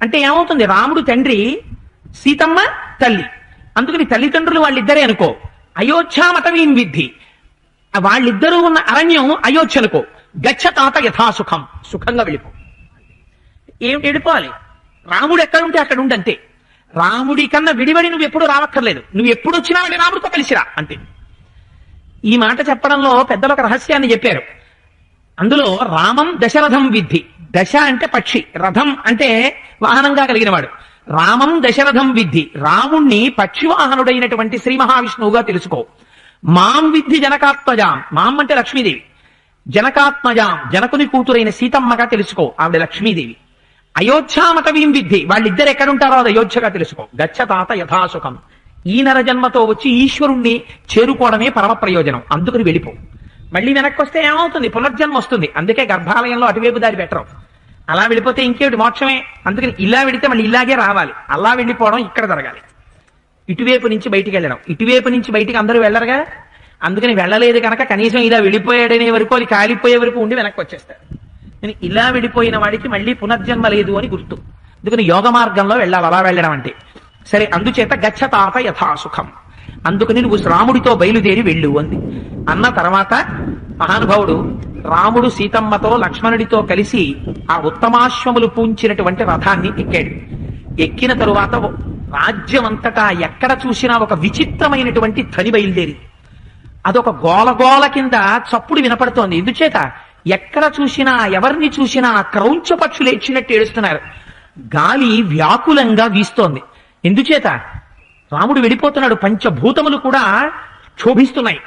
అంటే ఏమవుతుంది? రాముడు తండ్రి, సీతమ్మ తల్లి. అందుకని తల్లిదండ్రులు వాళ్ళిద్దరే అనుకో. అయోధ్యామతవీం విద్ధి, వాళ్ళిద్దరూ ఉన్న అరణ్యం అయోధ్య అనుకో. గచ్చ తాత యథాసుఖం, సుఖంగా వెళ్ళిపో. ఏమిటి వెళ్ళిపోవాలి? రాముడు ఎక్కడుంటే అక్కడ ఉండి అంతే. రాముడి కన్నా విడివడి నువ్వు ఎప్పుడు రావక్కర్లేదు. నువ్వు ఎప్పుడు వచ్చినా వాడి రాముడితో కలిసిరా అంతే. ఈ మాట చెప్పడంలో పెద్దలు ఒక రహస్యాన్ని చెప్పారు. అందులో రామం దశరథం విద్ధి. దశ అంటే పక్షి, రథం అంటే వాహనంగా కలిగిన వాడు. రామం దశరథం విద్ధి, రాముణ్ణి పక్షివాహనుడైనటువంటి శ్రీ మహావిష్ణువుగా తెలుసుకో. మాం విద్ధి జనకాత్మజాం, మాం అంటే లక్ష్మీదేవి. జనకాత్మజాం, జనకుని కూతురైన సీతమ్మగా తెలుసుకో, ఆవిడ లక్ష్మీదేవి. అయోధ్యామతవీం విద్ధి, వాళ్ళిద్దరు ఎక్కడుంటారో అది అయోధ్యగా తెలుసుకో. గచ్చ తాత యథాసుఖం, ఈ నరజన్మతో వచ్చి ఈశ్వరుణ్ణి చేరుకోవడమే పరమ ప్రయోజనం. అందుకని వెళ్ళిపో. మళ్ళీ వెనక్కి వస్తే ఏమవుతుంది? పునర్జన్మ వస్తుంది. అందుకే గర్భాలయంలో అటువైపు దారి పెట్టరు. అలా వెళ్ళిపోతే ఇంకేమిటి? మోక్షమే. అందుకని ఇలా వెళితే మళ్ళీ ఇలాగే రావాలి. అలా వెళ్ళిపోవడం ఇక్కడ జరగాలి. ఇటువైపు నుంచి బయటికి వెళ్ళడం, ఇటువైపు నుంచి బయటికి అందరూ వెళ్ళరుగా. అందుకని వెళ్ళలేదు కనుక కనీసం ఇలా వెళ్ళిపోయాడనే వరకు, అది కాలిపోయే వరకు ఉండి వెనక్కి వచ్చేస్తాడు. నేను ఇలా వెళ్ళిపోయిన వాడికి మళ్ళీ పునర్జన్మ లేదు అని గుర్తు. అందుకని యోగ మార్గంలో వెళ్ళాలి అలా వెళ్ళడం అంటే. సరే, అందుచేత గచ్చ తాత యథాసుఖం, అందుకని నువ్వు రాముడితో బయలుదేరి వెళ్ళు అంది. అన్న తర్వాత మహానుభావుడు రాముడు సీతమ్మతో లక్ష్మణుడితో కలిసి ఆ ఉత్తమాశ్వములు పూంచినటువంటి రథాన్ని ఎక్కాడు. ఎక్కిన తరువాత రాజ్యం అంతటా ఎక్కడ చూసినా ఒక విచిత్రమైనటువంటి ధ్వని బయలుదేరి, అదొక గోలగోల కింద చప్పుడు వినపడుతోంది. ఎందుచేత? ఎక్కడ చూసినా ఎవరిని చూసినా క్రౌంచ పక్షులు ఏడ్చినట్టు ఏడుస్తున్నారు. గాలి వ్యాకులంగా వీస్తోంది. ఎందుచేత? రాముడు వెళ్ళిపోతున్నాడు. పంచభూతములు కూడా క్షోభిస్తున్నాయి.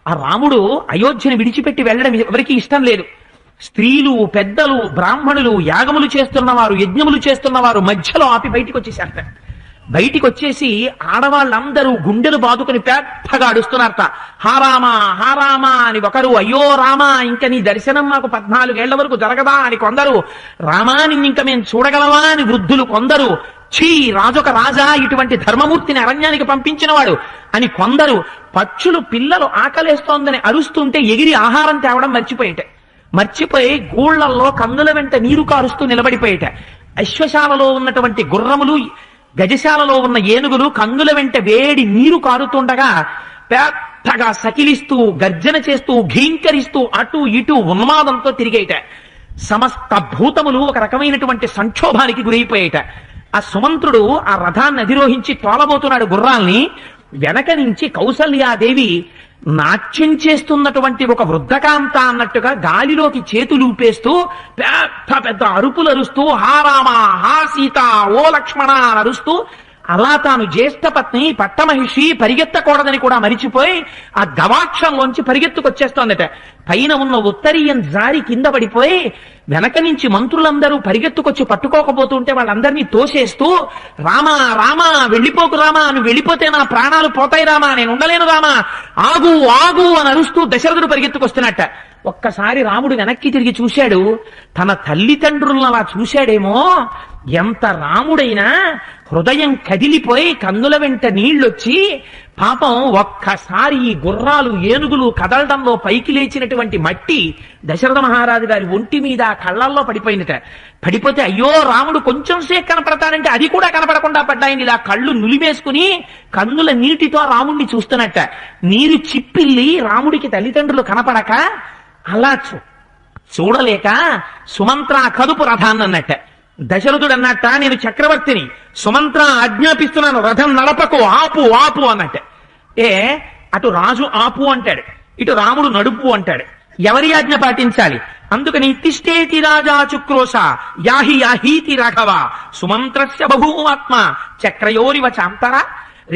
ఆ రాముడు అయోధ్యను విడిచిపెట్టి వెళ్ళడం ఎవరికి ఇష్టం లేదు. స్త్రీలు, పెద్దలు, బ్రాహ్మణులు, యాగములు చేస్తున్నవారు, యజ్ఞములు చేస్తున్నవారు మధ్యలో ఆపి బయటికి వచ్చేసారట. బయటికి వచ్చేసి ఆడవాళ్ళందరూ గుండెలు బాదుకుని పెద్దగా అడుస్తున్నారట. హారామా హారామా అని ఒకరు, అయ్యో రామా ఇంక నీ దర్శనం మాకు 14 ఏళ్ల వరకు జరగదా అని కొందరు, రామా నిన్నింక మేము చూడగలవా అని వృద్ధులు కొందరు, ఛీ రాజొక రాజా, ఇటువంటి ధర్మమూర్తిని అరణ్యానికి పంపించినవాడు అని కొందరు. పక్షులు పిల్లలు ఆకలేస్తోందని అరుస్తుంటే ఎగిరి ఆహారం తేవడం మర్చిపోయి గూళ్లల్లో కన్నుల వెంట నీరు కారుస్తూ నిలబడిపోయేట. అశ్వశాలలో ఉన్నటువంటి గుర్రములు, గజశాలలో ఉన్న ఏనుగులు కన్నుల వెంట వేడి నీరు కారుతుండగా పెద్దగా సకిలిస్తూ, గర్జన చేస్తూ, ఘీంకరిస్తూ అటు ఇటు ఉన్మాదంతో తిరిగేట. సమస్త భూతములు ఒక రకమైనటువంటి సంక్షోభానికి గురైపోయేట. ఆ సుమంత్రుడు ఆ రథాన్ని అధిరోహించి తోలబోతున్నాడు గుర్రాల్ని. వెనక నుంచి కౌసల్యాదేవి నాట్యం చేస్తున్నటువంటి ఒక వృద్ధకాంత అన్నట్టుగా గాలిలోకి చేతులు ఊపేస్తూ పెద్ద పెద్ద అరుపులు అరుస్తూ, హా రామ హా సీత ఓ లక్ష్మణ అని అరుస్తూ, అలా తాను జ్యేష్ఠ పత్ని పట్టమహిషి పరిగెత్తకూడదని కూడా మరిచిపోయి ఆ గవాక్షంలోంచి పరిగెత్తుకొచ్చేస్తోందట. పైన ఉన్న ఉత్తరీయం జారి కింద పడిపోయి వెనక నుంచి మంత్రులందరూ పరిగెత్తుకొచ్చి పట్టుకోకపోతుంటే వాళ్ళందరినీ తోసేస్తూ, రామా రామా వెళ్ళిపోకు రామా, నువ్వు వెళ్ళిపోతే నా ప్రాణాలు పోతాయి రామా, నేను ఉండలేను రామా, ఆగు ఆగు అని అరుస్తూ దశరథుడు పరిగెత్తుకొస్తున్నట్ట. ఒక్కసారి రాముడు వెనక్కి తిరిగి చూశాడు. తన తల్లిదండ్రులను అలా చూశాడేమో. ఎంత రాముడైనా హృదయం కదిలిపోయి కన్నుల వెంట నీళ్లొచ్చి, పాపం ఒక్కసారి ఈ గుర్రాలు, ఏనుగులు కదలడంలో పైకి లేచినటువంటి మట్టి దశరథ మహారాజు గారి ఒంటి మీద కళ్ళల్లో పడిపోయిందట. పడిపోతే అయ్యో రాముడు కొంచెం సేపు కనపడతానంటే అది కూడా కనపడకుండా పడ్డాయని ఇలా కళ్ళు నులిమేసుకుని కన్నుల నీటితో రాముడిని చూస్తున్నట్ట. నీరు చిప్పిల్లి రాముడికి తల్లిదండ్రులు కనపడక అలా చూడలేక సుమంత్ర కదుపు రథాన్ని అన్నట్ట. దశరథుడు అన్నట్ట, నేను చక్రవర్తిని, సుమంత్ర ఆజ్ఞాపిస్తున్నాను, రథం నడపకు, ఆపు ఆపు అన్నట్ట. అటు రాజు ఆపు అంటాడు, ఇటు రాముడు నడుపు అంటాడు. ఎవరి ఆజ్ఞ పాటించాలి? అందుకని తిష్టేతి రాజా చుక్రోశ యాహి యాహీతి రాఘవ సుమంత్రస్య బహూమాత్మ చక్రయోరివ చాంతరా.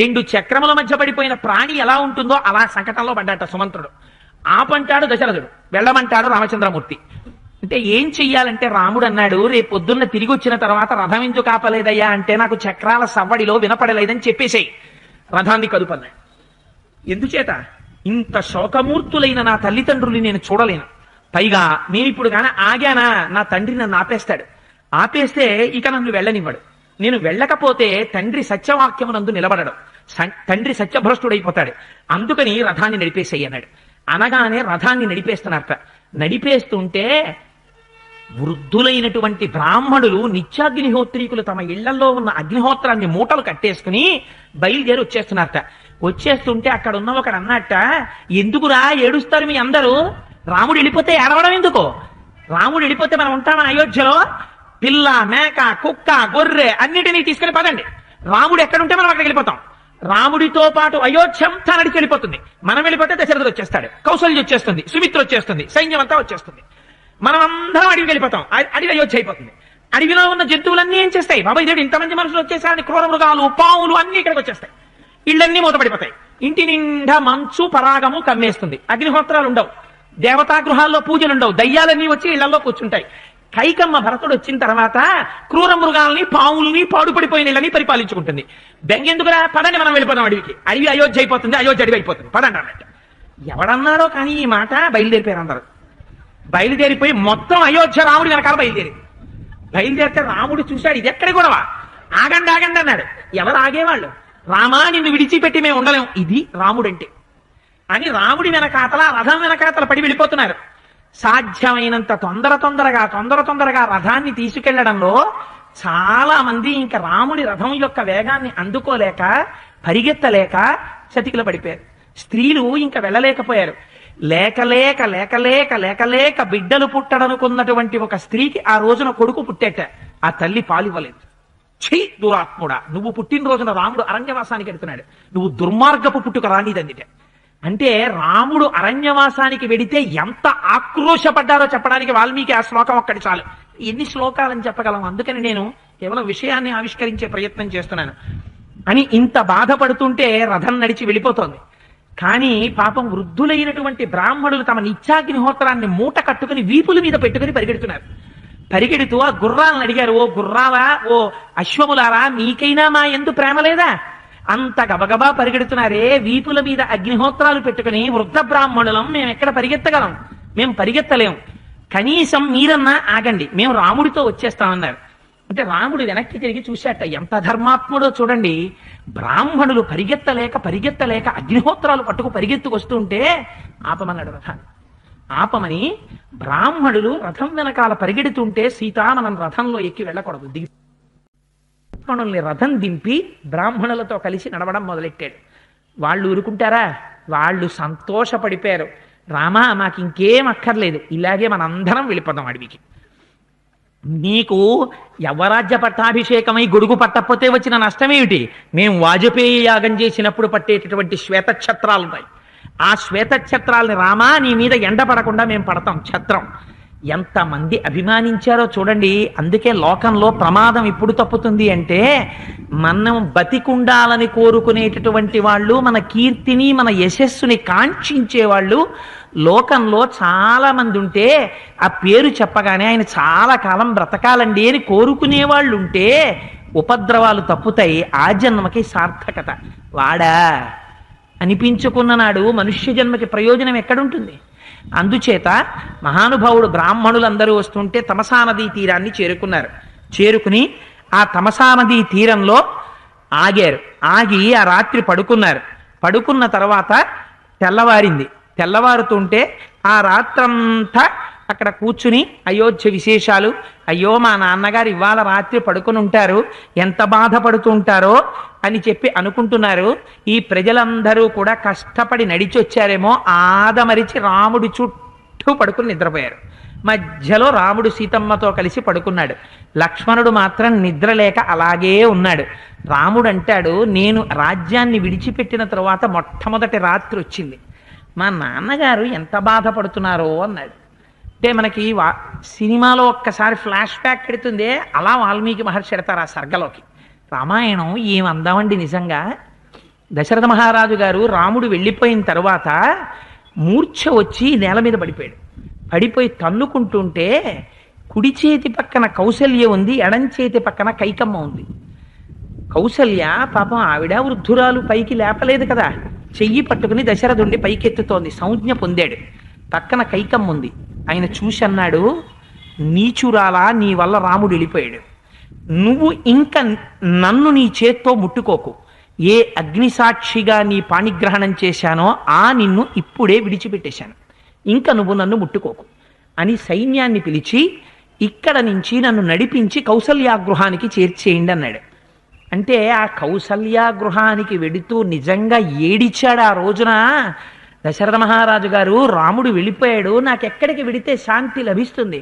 2 చక్రముల మధ్య పడిపోయిన ప్రాణి ఎలా ఉంటుందో అలా సంకటంలో పడ్డాట సుమంత్రుడు. ఆపంటాడు దశరథుడు, వెళ్ళమంటాడు రామచంద్రమూర్తి. అంటే ఏం చెయ్యాలంటే రాముడు అన్నాడు, రేపు పొద్దున్న తిరిగి వచ్చిన తర్వాత రథం ఎందుకు ఆపలేదయ్యా అంటే, నాకు చక్రాల సవ్వడిలో వినపడలేదని చెప్పేసేయి, రథాన్ని కదుపన్నాడు. ఎందుచేత? ఇంత శోకమూర్తులైన నా తల్లిదండ్రుల్ని నేను చూడలేను. పైగా నేనిప్పుడు గాన ఆగానా నా తండ్రి నన్ను ఆపేస్తాడు. ఆపేస్తే ఇక నన్ను వెళ్ళనివ్వడు. నేను వెళ్ళకపోతే తండ్రి సత్యవాక్యమునందు నిలబడడు, తండ్రి సత్యభ్రష్టుడైపోతాడు. అందుకని రథాన్ని నడిపేసేయి అన్నాడు. అనగానే రథాన్ని నడిపేస్తున్నట్ట. నడిపేస్తుంటే వృద్ధులైనటువంటి బ్రాహ్మణులు నిత్యాగ్నిహోత్రీకులు తమ ఇళ్లలో ఉన్న అగ్నిహోత్రాన్ని మూటలు కట్టేసుకుని బయలుదేరి వచ్చేస్తున్నారట. వచ్చేస్తుంటే అక్కడ ఉన్న ఒకడు అన్నట్ట, ఎందుకురా ఏడుస్తారు మీ అందరూ? రాముడు వెళ్ళిపోతే ఏడవడం ఎందుకు? రాముడు వెళ్ళిపోతే మనం ఉంటామా అయోధ్యలో? పిల్ల, మేక, కుక్క, గొర్రె అన్నిటినీ తీసుకెళ్లి పదండి. రాముడు ఎక్కడుంటే మనం అక్కడికి వెళ్ళిపోతాం. రాముడితో పాటు అయోధ్యం తనడికి వెళ్ళిపోతుంది. మనం వెళ్ళిపోతే దశరథుడు వచ్చేస్తాడు, కౌసల్య వచ్చేస్తుంది, సుమిత్ర వచ్చేస్తుంది, సైన్యం అంతా వచ్చేస్తుంది. మనం అందరం అడవికి వెళ్ళిపోతాం. అడవి అయోధ్య అయిపోతుంది. అడవిలో ఉన్న జంతువులన్నీ ఏం చేస్తాయి? బాబాయ్ దేవుడు ఇంతమంది మనుషులు వచ్చేసారని క్రూర మృగాలు, పావులు అన్ని ఇక్కడికి వచ్చేస్తాయి. ఇళ్ళన్నీ మూతపడిపోతాయి. ఇంటి నిండా మంచు పరాగము కమ్మేస్తుంది. అగ్నిహోత్రాలు ఉండవు, దేవతా గృహాల్లో పూజలు ఉండవు, దయ్యాలన్నీ వచ్చి ఇళ్లలో కూర్చుంటాయి. కైకమ్మ భరతుడు వచ్చిన తర్వాత క్రూర మృగాల్ని, పావుల్ని, పాడుపడిపోయిన ఇళ్ళని పరిపాలించుకుంటుంది. బెంగెందుకురా, పదండి మనం వెళ్ళిపోతాం అడవికి. అడవి అయోధ్య అయిపోతుంది, అయోధ్య అడవి అయిపోతుంది, పదండి అన్నట్టు. ఎవడన్నాడో కానీ ఈ మాట బయలుదేరిపోయారు అందరూ. బయలుదేరిపోయి మొత్తం అయోధ్య రాముడి వెనకాల బయలుదేరితే రాముడు చూశాడు, ఇది ఎక్కడి గొడవ, ఆగండి ఆగండి అన్నాడు. ఎవరు ఆగేవాళ్ళు? రామా నిన్ను విడిచిపెట్టి మేము ఉండలేం, ఇది రాముడంటే అని రాముడి వెనకాతల, రథం వెనకాతల పడి వెళ్ళిపోతున్నారు. సాధ్యమైనంత తొందరగా రథాన్ని తీసుకెళ్లడంలో చాలా మంది ఇంకా రాముడి రథం యొక్క వేగాన్ని అందుకోలేక, పరిగెత్తలేక చతికిల పడిపోయారు. స్త్రీలు ఇంకా వెళ్ళలేకపోయారు. లేక బిడ్డలు పుట్టడనుకున్నటువంటి ఒక స్త్రీకి ఆ రోజున కొడుకు పుట్టేట. ఆ తల్లి పాలివ్వలేదు. ఛీ దురాత్ముడా, నువ్వు పుట్టినరోజున రాముడు అరణ్యవాసానికి వెడుతున్నాడు, నువ్వు దుర్మార్గపు పుట్టుక రానిదందిటే. అంటే రాముడు అరణ్యవాసానికి వెడితే ఎంత ఆక్రోశపడ్డారో చెప్పడానికి వాల్మీకి ఆ శ్లోకం ఒక్కటి చాలు. ఎన్ని శ్లోకాలని చెప్పగలం? అందుకని నేను కేవలం విషయాన్ని ఆవిష్కరించే ప్రయత్నం చేస్తున్నాను. అని ఇంత బాధపడుతుంటే రథం నడిచి వెళ్ళిపోతోంది. కానీ పాపం వృద్ధులైనటువంటి బ్రాహ్మణులు తమ నిత్యాగ్నిహోత్రాన్ని మూట కట్టుకుని వీపుల మీద పెట్టుకుని పరిగెడుతున్నారు. పరిగెడుతూ ఆ గుర్రాలను అడిగారు, ఓ గుర్రాలా, ఓ అశ్వములారా, మీకైనా మా యందు ప్రేమ లేదా? అంత గబగబా పరిగెడుతున్నారే, వీపుల మీద అగ్నిహోత్రాలు పెట్టుకుని వృద్ధ బ్రాహ్మణులం, మేము ఎక్కడ పరిగెత్తగలం? మేము పరిగెత్తలేం. కనీసం మీరన్నా ఆగండి, మేము రాముడితో వచ్చేస్తామన్నారు. అంటే రాముడు వెనక్కి తిరిగి చూశాట. ఎంత ధర్మాత్ముడో చూడండి. బ్రాహ్మణులు పరిగెత్తలేక అగ్నిహోత్రాలు పట్టుకు పరిగెత్తుకొస్తుంటే ఆపమన్నాడు రథాన్ని. ఆపమని బ్రాహ్మణులు రథం వెనకాల పరిగెడుతుంటే, సీత మనం రథంలో ఎక్కి వెళ్ళకూడదు, దిగి బ్రాహ్మణుల్ని రథం దింపి బ్రాహ్మణులతో కలిసి నడవడం మొదలెట్టాడు. వాళ్ళు ఊరుకుంటారా? వాళ్ళు సంతోషపడిపోయారు. రామా మాకు ఇంకేం అక్కర్లేదు, ఇలాగే మనందరం వెళ్ళిపోదాం అడవికి. నీకు యవరాజ్య పట్టాభిషేకమై గొడుగు పట్టకపోతే వచ్చిన నష్టమేమిటి? మేము వాజపేయి యాగం చేసినప్పుడు పట్టేటటువంటి శ్వేతఛత్రాలు ఉన్నాయి. ఆ శ్వేతఛత్రాలని రామా నీ మీద ఎండ పడకుండా మేము పడతాం ఛత్రం. ఎంతమంది అభిమానించారో చూడండి. అందుకే లోకంలో ప్రమాదం ఎప్పుడు తప్పుతుంది అంటే, మనం బతికుండాలని కోరుకునేటటువంటి వాళ్ళు, మన కీర్తిని మన యశస్సుని కాంక్షించే వాళ్ళు లోకంలో చాలా మంది ఉంటే, ఆ పేరు చెప్పగానే ఆయన చాలా కాలం బ్రతకాలండి అని కోరుకునే వాళ్ళు ఉంటే ఉపద్రవాలు తప్పుతాయి. ఆ జన్మకి సార్థకత. వాడా అనిపించుకున్న నాడు మనుష్య జన్మకి ప్రయోజనం ఎక్కడుంటుంది? అందుచేత మహానుభావుడు బ్రాహ్మణులందరూ వస్తుంటే తమసా నదీ తీరాన్ని చేరుకున్నారు. చేరుకుని ఆ తమసా నదీ తీరంలో ఆగారు. ఆగి ఆ రాత్రి పడుకున్నారు. పడుకున్న తర్వాత తెల్లవారింది. తెల్లవారుతుంటే ఆ రాత్రంతా అక్కడ కూర్చుని అయోధ్య విశేషాలు, అయ్యో మా నాన్నగారు ఇవాళ రాత్రి పడుకుని ఉంటారు, ఎంత బాధపడుతుంటారో అని చెప్పి అనుకుంటున్నారు. ఈ ప్రజలందరూ కూడా కష్టపడి నడిచొచ్చారేమో, ఆదమరిచి రాముడి చుట్టూ పడుకుని నిద్రపోయారు. మధ్యలో రాముడు సీతమ్మతో కలిసి పడుకున్నాడు. లక్ష్మణుడు మాత్రం నిద్రలేక అలాగే ఉన్నాడు. రాముడు అంటాడు, నేను రాజ్యాన్ని విడిచిపెట్టిన తరువాత మొట్టమొదటి రాత్రి వచ్చింది, మా నాన్నగారు ఎంత బాధపడుతున్నారో అన్నాడు. అంటే మనకి సినిమాలో ఒక్కసారి ఫ్లాష్ బ్యాక్ పెడుతుందే, అలా వాల్మీకి మహర్షి ఎడతారు ఆ సర్గలోకి. రామాయణం ఏమందామండి నిజంగా. దశరథ మహారాజు గారు రాముడు వెళ్ళిపోయిన తర్వాత మూర్ఛ వచ్చి నేల మీద పడిపోయాడు. పడిపోయి తన్నుకుంటుంటే కుడి చేతి పక్కన కౌసల్య ఉంది, ఎడం చేతి పక్కన కైకమ్మ ఉంది. కౌసల్య పాపం ఆవిడ వృద్ధురాలు, పైకి లేపలేదు కదా, చెయ్యి పట్టుకుని దశరథుండి పైకెత్తుతోంది. సంజ్ఞ పొందాడు. పక్కన కైకమ్మ ఉంది. ఆయన చూసి అన్నాడు, నీచురాలా, నీ వల్ల రాముడు వెళ్ళిపోయాడు. నువ్వు ఇంకా నన్ను నీ చేత్తో ముట్టుకోకు. ఏ అగ్నిసాక్షిగా నీ పాణిగ్రహణం చేశానో ఆ నిన్ను ఇప్పుడే విడిచిపెట్టేశాను, ఇంకా నువ్వు నన్ను ముట్టుకోకు అని సైన్యాన్ని పిలిచి ఇక్కడ నుంచి నన్ను నడిపించి కౌసల్యాగృహానికి చేర్చేయండి అన్నాడు. అంటే ఆ కౌసల్యాగృహానికి వెడుతూ నిజంగా ఏడిచాడు ఆ రోజున దశరథ మహారాజు గారు. రాముడు వెళ్ళిపోయాడు, నాకెక్కడికి వెడితే శాంతి లభిస్తుంది?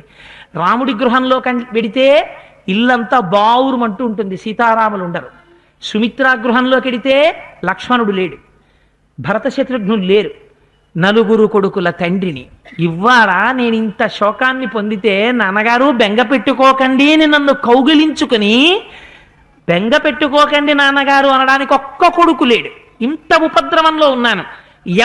రాముడి గృహంలో వెడితే ఇల్లంతా బావురుమంటూ ఉంటుంది, సీతారాములు ఉండరు. సుమిత్రా గృహంలోకి వెడితే లక్ష్మణుడు లేడు, భరత శత్రుఘ్నులు లేరు, నలుగురు కొడుకుల తండ్రిని. ఇవాళ నేను ఇంత శోకాన్ని పొందితే నాన్నగారు బెంగ పెట్టుకోకండి అని నన్ను కౌగిలించుకుని, బెంగ పెట్టుకోకండి నాన్నగారు అనడానికి ఒక్క కొడుకు లేడు. ఇంత ఉపద్రవంలో ఉన్నాను.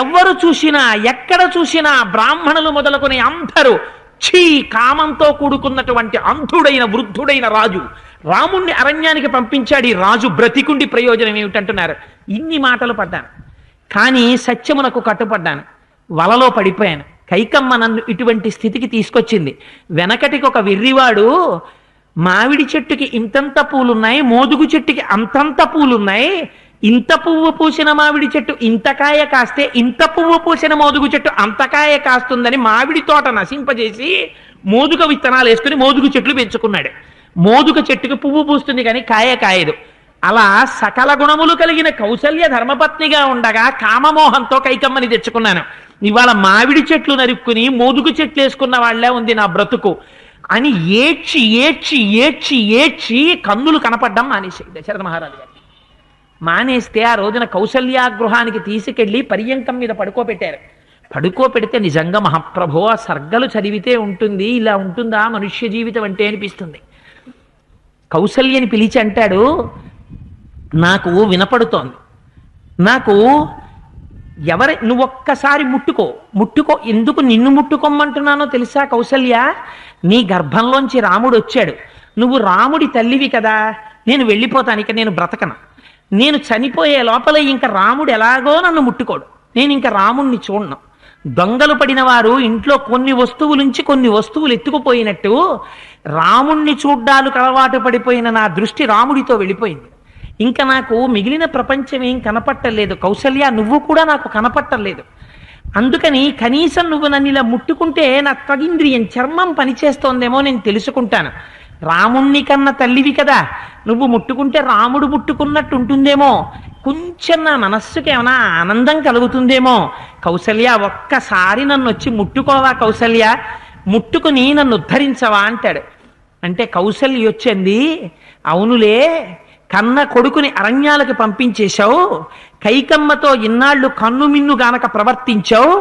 ఎవరు చూసినా ఎక్కడ చూసినా బ్రాహ్మణులు మొదలుకొని అందరూ ఛీ, కామంతో కూడుకున్నటువంటి అంధుడైన వృద్ధుడైన రాజు రాముణ్ణి అరణ్యానికి పంపించాడు, ఈ రాజు బ్రతికుండి ప్రయోజనం ఏమిటంటున్నారు. ఇన్ని మాటలు పడ్డాను, కానీ సత్యమునకు కట్టుపడ్డాను. వలలో పడిపోయాను. కైకమ్మ నన్ను ఇటువంటి స్థితికి తీసుకొచ్చింది. వెనకటికి ఒక వెర్రివాడు మామిడి చెట్టుకి ఇంతంత పూలున్నాయి, మోదుగు చెట్టుకి అంతంత పూలున్నాయి, ఇంత పువ్వు పూసిన మామిడి చెట్టు ఇంతకాయ కాస్తే ఇంత పువ్వు పూసిన మోదుగు చెట్టు అంతకాయ కాస్తుందని మామిడి తోట నశింపజేసి మోదుగ విత్తనాలు వేసుకుని మోదుగు చెట్లు పెంచుకున్నాడు. మోదుగ చెట్టుకి పువ్వు పూస్తుంది కానీ కాయ కాయదు. అలా సకల గుణములు కలిగిన కౌసల్య ధర్మపత్నిగా ఉండగా కామమోహంతో కైకమ్మని తెచ్చుకున్నాను. ఇవాళ మామిడి చెట్లు నరుక్కుని మోదుగు చెట్లు వేసుకున్న వాళ్లే ఉంది నా బ్రతుకు అని ఏడ్చి ఏడ్చి ఏడ్చి ఏడ్చి కన్నులు కనపడ్డం మానేసి దశరథ మహారాజు గారు మానేస్తే ఆ రోజున కౌసల్యాగృహానికి తీసుకెళ్లి పర్యంకం మీద పడుకోబెట్టారు. పడుకోబెడితే నిజంగా మహాప్రభో ఆ సర్గలు చదివితే ఉంటుంది, ఇలా ఉంటుందా మనుష్య జీవితం అంటే అనిపిస్తుంది. కౌసల్యని పిలిచి అంటాడు, నాకు వినపడుతోంది, నాకు నువ్వు ఒక్కసారి ముట్టుకో. ఎందుకు నిన్ను ముట్టుకోమంటున్నానో తెలుసా కౌసల్య? నీ గర్భంలోంచి రాముడు వచ్చాడు, నువ్వు రాముడి తల్లివి కదా, నేను వెళ్ళిపోతాను, ఇక నేను బ్రతకను, నేను చనిపోయే లోపల ఇంకా రాముడు ఎలాగో నన్ను ముట్టుకోడు, నేను ఇంకా రాముణ్ణి చూడను. దొంగలు పడిన వారు ఇంట్లో కొన్ని వస్తువులుంచి కొన్ని వస్తువులు ఎత్తుకుపోయినట్టు రాముణ్ణి చూడ్డానికి అలవాటు పడిపోయిన నా దృష్టి రాముడితో వెళ్ళిపోయింది. ఇంకా నాకు మిగిలిన ప్రపంచం ఏం కనపట్టలేదు. కౌసల్య, నువ్వు కూడా నాకు కనపట్టలేదు. అందుకని కనీసం నువ్వు నన్ను ఇలా ముట్టుకుంటే నా త్వగింద్రియం చర్మం పనిచేస్తోందేమో నేను తెలుసుకుంటాను. రాముణ్ణి కన్న తల్లివి కదా, నువ్వు ముట్టుకుంటే రాముడు ముట్టుకున్నట్టు ఉంటుందేమో, కొంచెం నా మనస్సుకి ఏమైనా ఆనందం కలుగుతుందేమో. కౌసల్య, ఒక్కసారి నన్ను వచ్చి ముట్టుకోవా కౌసల్య, ముట్టుకుని నన్ను ఉద్ధరించవా అంటాడు. అంటే కౌసల్య వచ్చింది, అవునులే, కన్న కొడుకుని అరణ్యాలకు పంపించేశావు, కైకమ్మతో ఇన్నాళ్ళు కన్ను మిన్ను గానక ప్రవర్తించావు,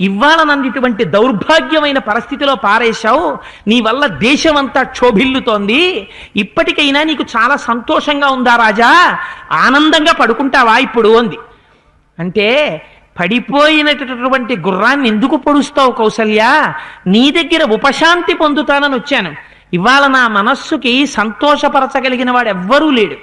ఇవాళ నన్ను ఇటువంటి దౌర్భాగ్యమైన పరిస్థితిలో పారేశావు, నీ వల్ల దేశమంతా క్షోభిల్లుతోంది, ఇప్పటికైనా నీకు చాలా సంతోషంగా ఉందా రాజా, ఆనందంగా పడుకుంటావా ఇప్పుడు అంది. అంటే పడిపోయినటువంటి గుర్రాన్ని ఎందుకు పొడుస్తావు కౌసల్య, నీ దగ్గర ఉపశాంతి పొందుతానని వచ్చాను. ఇవాళ నా మనస్సుకి సంతోషపరచగలిగిన వాడు ఎవ్వరూ లేడు,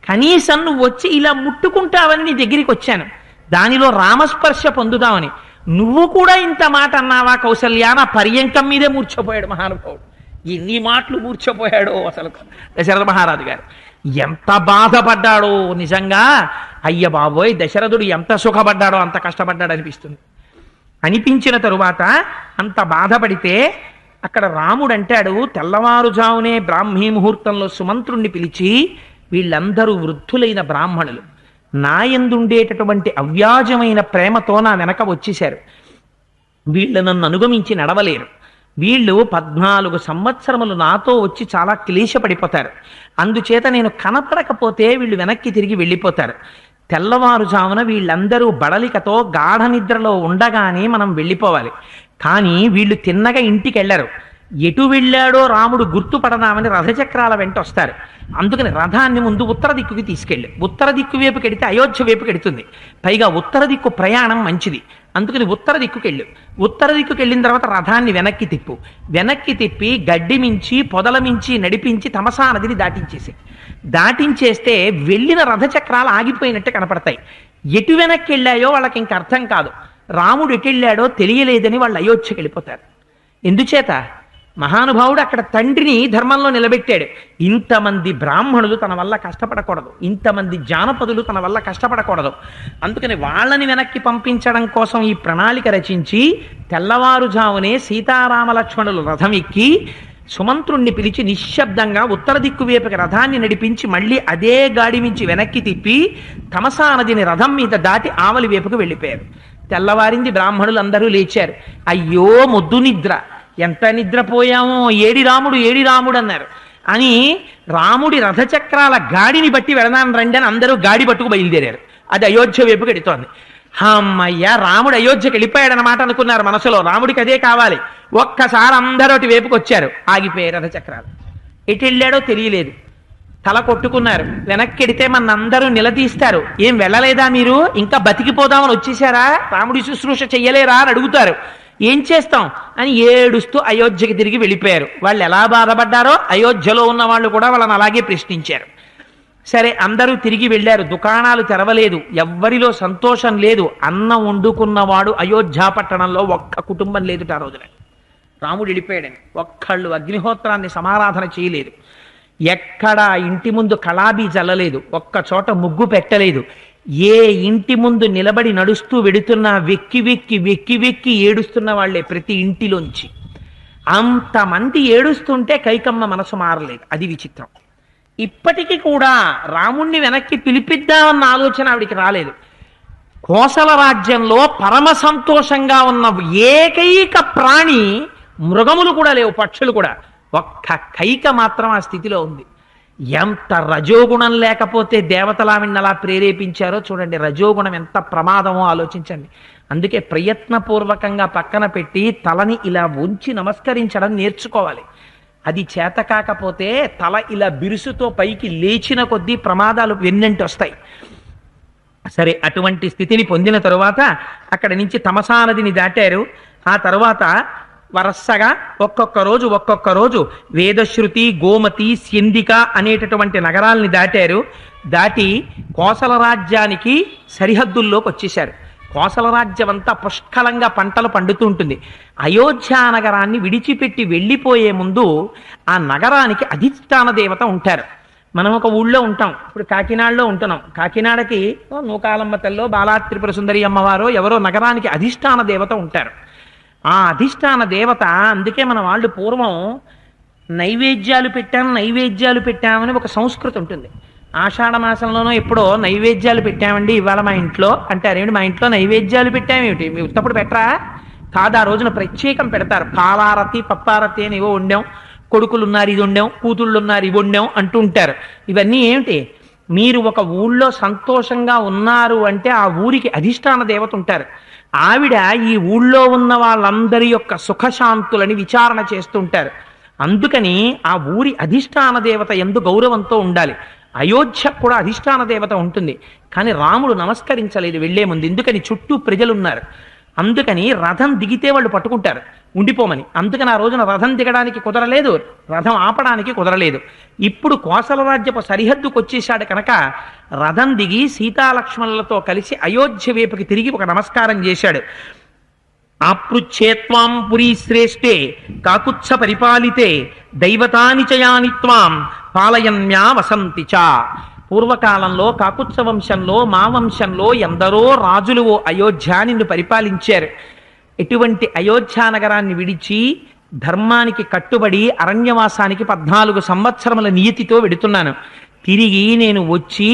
కనీసం నువ్వు వచ్చి ఇలా ముట్టుకుంటావని నీ దగ్గరికి వచ్చాను, దానిలో రామస్పర్శ పొందుదామని. నువ్వు కూడా ఇంత మాట అన్నావా కౌసల్య? నా పర్యంకం మీదే మూర్ఛపోయాడు మహానుభావుడు. ఎన్ని మాటలు మూర్ఛపోయాడో అసలు దశరథ మహారాజు గారు. ఎంత బాధపడ్డాడో నిజంగా. అయ్య బాబోయ్, దశరథుడు ఎంత సుఖపడ్డాడో అంత కష్టపడ్డాడు అనిపిస్తుంది. అనిపించిన తరువాత అంత బాధపడితే అక్కడ రాముడు అంటాడు, తెల్లవారుజామునే బ్రాహ్మీ ముహూర్తంలో సుమంత్రుణ్ణి పిలిచి, వీళ్ళందరూ వృద్ధులైన బ్రాహ్మణులు, నా యందుండేటటువంటి అవ్యాజమైన ప్రేమతో నా వెనక వచ్చేశారు, వీళ్ళు నన్ను అనుగమించి నడవలేరు, వీళ్ళు 14 సంవత్సరములు నాతో వచ్చి చాలా క్లేశపడిపోతారు, అందుచేత నేను కనపడకపోతే వీళ్ళు వెనక్కి తిరిగి వెళ్ళిపోతారు. తెల్లవారుజామున వీళ్ళందరూ బడలికతో గాఢ నిద్రలో ఉండగానే మనం వెళ్ళిపోవాలి. కానీ వీళ్ళు తిన్నగా ఇంటికి వెళ్ళరు. ఎటు వెళ్ళాడో రాముడు గుర్తుపడదామని రథచక్రాల వెంట వస్తారు. అందుకని రథాన్ని ముందు ఉత్తర దిక్కుకి తీసుకెళ్ళి, ఉత్తర దిక్కు వైపు కెడితే అయోధ్య వైపు కెడుతుంది, పైగా ఉత్తర దిక్కు ప్రయాణం మంచిది, అందుకని ఉత్తర దిక్కుకెళ్ళు. ఉత్తర దిక్కుకి వెళ్ళిన తర్వాత రథాన్ని వెనక్కి తిప్పు, వెనక్కి తిప్పి గడ్డి మించి పొదల మించి నడిపించి తమసా నదిని దాటించేస్తే వెళ్ళిన రథచక్రాలు ఆగిపోయినట్టే కనపడతాయి. ఎటు వెనక్కి వెళ్ళాయో వాళ్ళకి ఇంక అర్థం కాదు, రాముడు ఎటు వెళ్ళాడో తెలియలేదని వాళ్ళు అయోధ్యకి వెళ్ళిపోతారు. ఎందుచేత మహానుభావుడు అక్కడ తండ్రిని ధర్మంలో నిలబెట్టాడు. ఇంతమంది బ్రాహ్మణులు తన వల్ల కష్టపడకూడదు, ఇంతమంది జానపదులు తన వల్ల కష్టపడకూడదు, అందుకని వాళ్ళని వెనక్కి పంపించడం కోసం ఈ ప్రణాళిక రచించి తెల్లవారుజామునే సీతారామ లక్ష్మణులు రథం ఎక్కి సుమంత్రుణ్ణి పిలిచి నిశ్శబ్దంగా ఉత్తర దిక్కు వైపుకి రథాన్ని నడిపించి మళ్ళీ అదే గాడి మించి వెనక్కి తిప్పి తమసా నదిని రథం మీద దాటి ఆవలి వైపుకు వెళ్ళిపోయారు. తెల్లవారింది, బ్రాహ్మణులందరూ లేచారు. అయ్యో మొద్దు నిద్ర, ఎంత నిద్రపోయామో, ఏడి రాముడు ఏడి రాముడు అన్నారు. అని రాముడి రథచక్రాల గాడిని బట్టి వెళదాం రండి అని అందరూ గాడి పట్టుకు బయలుదేరారు. అది అయోధ్య వైపుకి వెడుతోంది. అమ్మయ్య, రాముడు అయోధ్యకి వెళ్ళిపోయాడనమాట అనుకున్నారు మనసులో. రాముడికి అదే కావాలి. ఒక్కసారి అందరూ అటు వైపుకి వచ్చారు, ఆగిపోయారు రథచక్రాలు. ఎటు వెళ్ళాడో తెలియలేదు. తల కొట్టుకున్నారు. వెనక్కి వెడితే మన అందరూ నిలదీస్తారు. ఏం వెళ్ళలేదా మీరు, ఇంకా బతికిపోదామని వచ్చేసారా, రాముడి శుశ్రూష చెయ్యలేరా అని అడుగుతారు. ఏం చేస్తాం అని ఏడుస్తూ అయోధ్యకి తిరిగి వెళ్ళిపోయారు. వాళ్ళు ఎలా బాధపడ్డారో అయోధ్యలో ఉన్న వాళ్ళు కూడా వాళ్ళని అలాగే ప్రశ్నించారు. సరే, అందరూ తిరిగి వెళ్ళారు. దుకాణాలు తెరవలేదు, ఎవ్వరిలో సంతోషం లేదు. అన్నం వండుకున్నవాడు అయోధ్య పట్టణంలో ఒక్క కుటుంబం లేదుట ఆ రోజున. రాముడు వెళ్ళిపోయాడని ఒక్కళ్ళు అగ్నిహోత్రాన్ని సమారాధన చేయలేదు. ఎక్కడ ఇంటి ముందు కళాబీ జల్లలేదు, ఒక్క చోట ముగ్గు పెట్టలేదు. ఏ ఇంటి ముందు నిలబడి నడుస్తూ వెడుతున్నా వెక్కి వెక్కి వెక్కి వెక్కి ఏడుస్తున్న వాళ్లే ప్రతి ఇంటిలోంచి. అంతమంది ఏడుస్తుంటే కైకమ్మ మనసు మారలేదు. అది విచిత్రం. ఇప్పటికీ కూడా రాముణ్ణి వెనక్కి పిలిపిద్దామన్న ఆలోచన ఆవిడికి రాలేదు. కోసల రాజ్యంలో పరమ సంతోషంగా ఉన్న ఏకైక ప్రాణి, మృగములు కూడా లేవు, పక్షులు కూడా, ఒక్క కైక మాత్రం ఆ స్థితిలో ఉంది. ఎంత రజోగుణం లేకపోతే దేవతలావిని అలా ప్రేరేపించారో చూడండి. రజోగుణం ఎంత ప్రమాదమో ఆలోచించండి. అందుకే ప్రయత్నపూర్వకంగా పక్కన పెట్టి తలని ఇలా ఉంచి నమస్కరించడం నేర్చుకోవాలి. అది చేత కాకపోతే తల ఇలా బిరుసుతో పైకి లేచిన కొద్దీ ప్రమాదాలు వెన్నంటి వస్తాయి. సరే, అటువంటి స్థితిని పొందిన తరువాత అక్కడి నుంచి తమసా నదిని దాటారు. ఆ తరువాత వరసగా ఒక్కొక్క రోజు వేదశ్రుతి, గోమతి, స్యందిక అనేటటువంటి నగరాల్ని దాటారు. దాటి కోసల రాజ్యానికి సరిహద్దుల్లోకి వచ్చేశారు. కోసల రాజ్యం అంతా పుష్కలంగా పంటలు పండుతూ ఉంటుంది. అయోధ్య నగరాన్ని విడిచిపెట్టి వెళ్ళిపోయే ముందు ఆ నగరానికి అధిష్టాన దేవత ఉంటారు. మనం ఒక ఊళ్ళో ఉంటాం, ఇప్పుడు కాకినాడలో ఉంటున్నాం. కాకినాడకి నూకాలమ్మ తల్లో, బాలాత్రిపుర సుందరి అమ్మవారో ఎవరో నగరానికి అధిష్టాన దేవత ఉంటారు. ఆ అధిష్టాన దేవత, అందుకే మన వాళ్ళు పూర్వం నైవేద్యాలు పెట్టామని ఒక సంస్కృతి ఉంటుంది. ఆషాఢ మాసంలోనో ఎప్పుడో నైవేద్యాలు పెట్టామండి ఇవాళ మా ఇంట్లో అంటారేమిటి, మా ఇంట్లో నైవేద్యాలు పెట్టామేమిటి, మీ ఉత్తప్పుడు పెట్టరా? కాదు, ఆ రోజున ప్రత్యేకం పెడతారు. పాలారతి, పప్పారతి అని ఇవో వండాం, కొడుకులున్నారు ఇది వండాం, కూతుళ్ళున్నారు ఇవి వండాం అంటూ ఉంటారు. ఇవన్నీ ఏమిటి? మీరు ఒక ఊళ్ళో సంతోషంగా ఉన్నారు అంటే ఆ ఊరికి అధిష్టాన దేవత ఉంటారు. ఆవిడ ఈ ఊళ్ళో ఉన్న వాళ్ళందరి యొక్క సుఖశాంతులని విచారణ చేస్తుంటారు. అందుకని ఆ ఊరి అధిష్టాన దేవత ఎందు గౌరవంతో ఉండాలి. అయోధ్య కూడా అధిష్టాన దేవత ఉంటుంది. కానీ రాముడు నమస్కరించలేదు వెళ్లే ముందు. ఎందుకని? చుట్టూ ప్రజలున్నారు. అందుకని రథం దిగితే వాళ్ళు పట్టుకుంటారు ఉండిపోమని. అందుకని ఆ రోజున రథం దిగడానికి కుదరలేదు, రథం ఆపడానికి కుదరలేదు. ఇప్పుడు కోసల రాజ్యపు సరిహద్దుకు వచ్చేశాడు కనుక రథం దిగి సీతాలక్ష్మణులతో కలిసి అయోధ్య వైపుకి తిరిగి ఒక నమస్కారం చేశాడు. ఆపృచ్ఛేత్వాం పురీ శ్రేష్ఠే కాకుత్స పరిపాలితే దైవతాని చయాని త్వాం పాలయన్యా వసంతి చ. పూర్వకాలంలో కాకుత్స వంశంలో, మా వంశంలో ఎందరో రాజులు ఓ అయోధ్య నిన్ను పరిపాలించారు. ఎటువంటి అయోధ్య నగరాన్ని విడిచి ధర్మానికి కట్టుబడి అరణ్యవాసానికి 14 సంవత్సరముల నియతితో వెడుతున్నాను. తిరిగి నేను వచ్చి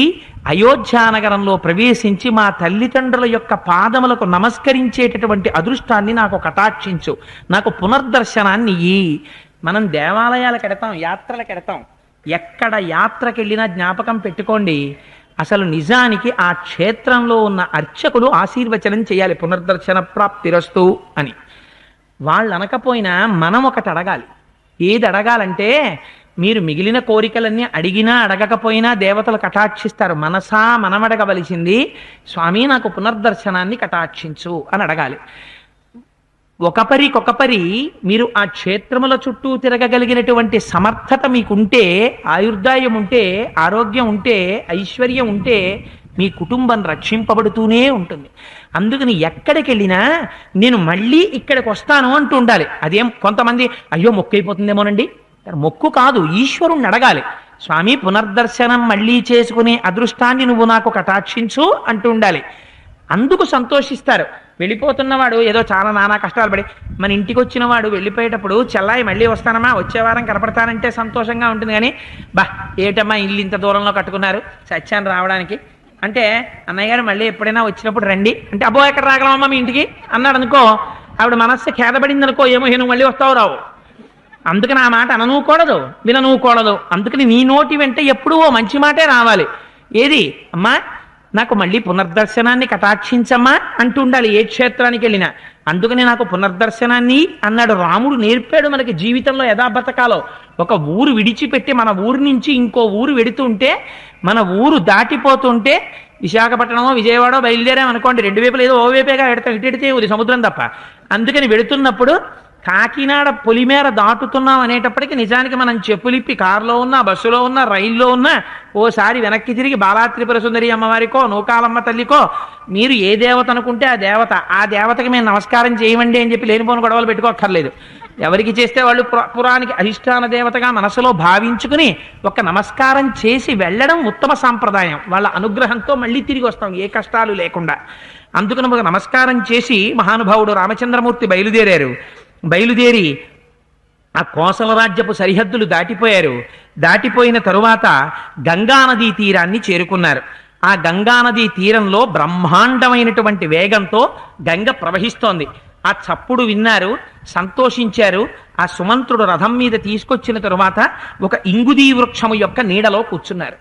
అయోధ్య నగరంలో ప్రవేశించి మా తల్లిదండ్రుల యొక్క పాదములకు నమస్కరించేటటువంటి అదృష్టాన్ని నాకు కటాక్షించు, నాకు పునర్దర్శనాన్ని ఇయ్యి. మనం దేవాలయాలకు ఎడతాం, యాత్రలకు ఎడతాం. ఎక్కడ యాత్రకు వెళ్ళినా జ్ఞాపకం పెట్టుకోండి, అసలు నిజానికి ఆ క్షేత్రంలో ఉన్న అర్చకులు ఆశీర్వచనం చేయాలి, పునర్దర్శన ప్రాప్తిరస్తు అని. వాళ్ళు అనకపోయినా మనం ఒకటి అడగాలి. ఏది అడగాలంటే, మీరు మిగిలిన కోరికలన్నీ అడిగినా అడగకపోయినా దేవతలు కటాక్షిస్తారు. మనసా మనమడగవలసింది, స్వామి నాకు పునర్దర్శనాన్ని కటాక్షించు అని అడగాలి. ఒకపరి మీరు ఆ క్షేత్రముల చుట్టూ తిరగగలిగినటువంటి సమర్థత మీకుంటే, ఆయుర్దాయం ఉంటే, ఆరోగ్యం ఉంటే, ఐశ్వర్యం ఉంటే మీ కుటుంబం రక్షింపబడుతూనే ఉంటుంది. అందుకని ఎక్కడికి వెళ్ళినా నేను మళ్ళీ ఇక్కడికి వస్తాను అంటూ ఉండాలి. అదేం కొంతమంది అయ్యో మొక్కు అయిపోతుందేమోనండి, మొక్కు కాదు, ఈశ్వరుణ్ణి అడగాలి. స్వామి పునర్దర్శనం మళ్ళీ చేసుకునే అదృష్టాన్ని నువ్వు నాకు కటాక్షించు అంటూ ఉండాలి. అందుకు సంతోషిస్తారు. వెళ్ళిపోతున్నవాడు ఏదో చాలా నానా కష్టాలు పడి మన ఇంటికి వచ్చిన వాడు వెళ్ళిపోయేటప్పుడు చెల్లాయి మళ్ళీ వస్తానమ్మా వచ్చే వారం కనపడతానంటే సంతోషంగా ఉంటుంది. కానీ బా ఏటమ్మా ఇల్లు ఇంత దూరంలో కట్టుకున్నారు సత్యాన్ని రావడానికి అంటే అన్నయ్య గారు మళ్ళీ ఎప్పుడైనా వచ్చినప్పుడు రండి అంటే అబ్బో ఎక్కడ రాగలమమ్మా మీ ఇంటికి అన్నాడు అనుకో, ఆవిడ మనస్సు ఖేదపడింది అనుకో, ఏమో నువ్వు మళ్ళీ వస్తావు రావు. అందుకని ఆ మాట అననుకూడదు విననుకూడదు. అందుకని నీ నోటి వెంట ఎప్పుడూ ఓ మంచి మాటే రావాలి. ఏది అమ్మా నాకు మళ్ళీ పునర్దర్శనాన్ని కటాక్షించమ్మా అంటూ ఉండాలి ఏ క్షేత్రానికి వెళ్ళినా. అందుకని నాకు పునర్దర్శనాన్ని అన్నాడు రాముడు, నేర్పాడు మనకి జీవితంలో యథా బతకాలో. ఒక ఊరు విడిచిపెట్టి మన ఊరు నుంచి ఇంకో ఊరు వెడుతుంటే, మన ఊరు దాటిపోతుంటే విశాఖపట్నమో విజయవాడో బయలుదేరామనుకోండి, రెండు వైపులు ఏదో ఓవైపేగా ఎడతాం, ఇటు ఎడితే ఇది సముద్రం తప్ప. అందుకని వెడుతున్నప్పుడు కాకినాడ పొలిమేర దాటుతున్నాం అనేటప్పటికీ నిజానికి మనం చెప్పులిప్పి కారులో ఉన్నా బస్సులో ఉన్నా రైల్లో ఉన్నా ఓసారి వెనక్కి తిరిగి బాలాత్రిపుర సుందరి అమ్మవారికో నూకాలమ్మ తల్లికో మీరు ఏ దేవత అనుకుంటే ఆ దేవతకి మేము నమస్కారం చేయమండి అని చెప్పి లేనిపోని గొడవలు పెట్టుకోక్కర్లేదు. ఎవరికి చేస్తే వాళ్ళు పురానికి అధిష్టాన దేవతగా మనసులో భావించుకుని ఒక నమస్కారం చేసి వెళ్ళడం ఉత్తమ సాంప్రదాయం. వాళ్ళ అనుగ్రహంతో మళ్ళీ తిరిగి వస్తాం ఏ కష్టాలు లేకుండా. అందుకని ఒక నమస్కారం చేసి మహానుభావుడు రామచంద్రమూర్తి బయలుదేరి ఆ కోసల రాజ్యపు సరిహద్దులు దాటిపోయారు. దాటిపోయిన తరువాత గంగానదీ తీరాన్ని చేరుకున్నారు. ఆ గంగానదీ తీరంలో బ్రహ్మాండమైనటువంటి వేగంతో గంగ ప్రవహిస్తోంది. ఆ చప్పుడు విన్నారు, సంతోషించారు. ఆ సుమంత్రుడు రథం మీద తీసుకొచ్చిన తరువాత ఒక ఇంగుదీ వృక్షము యొక్క నీడలో కూర్చున్నారు.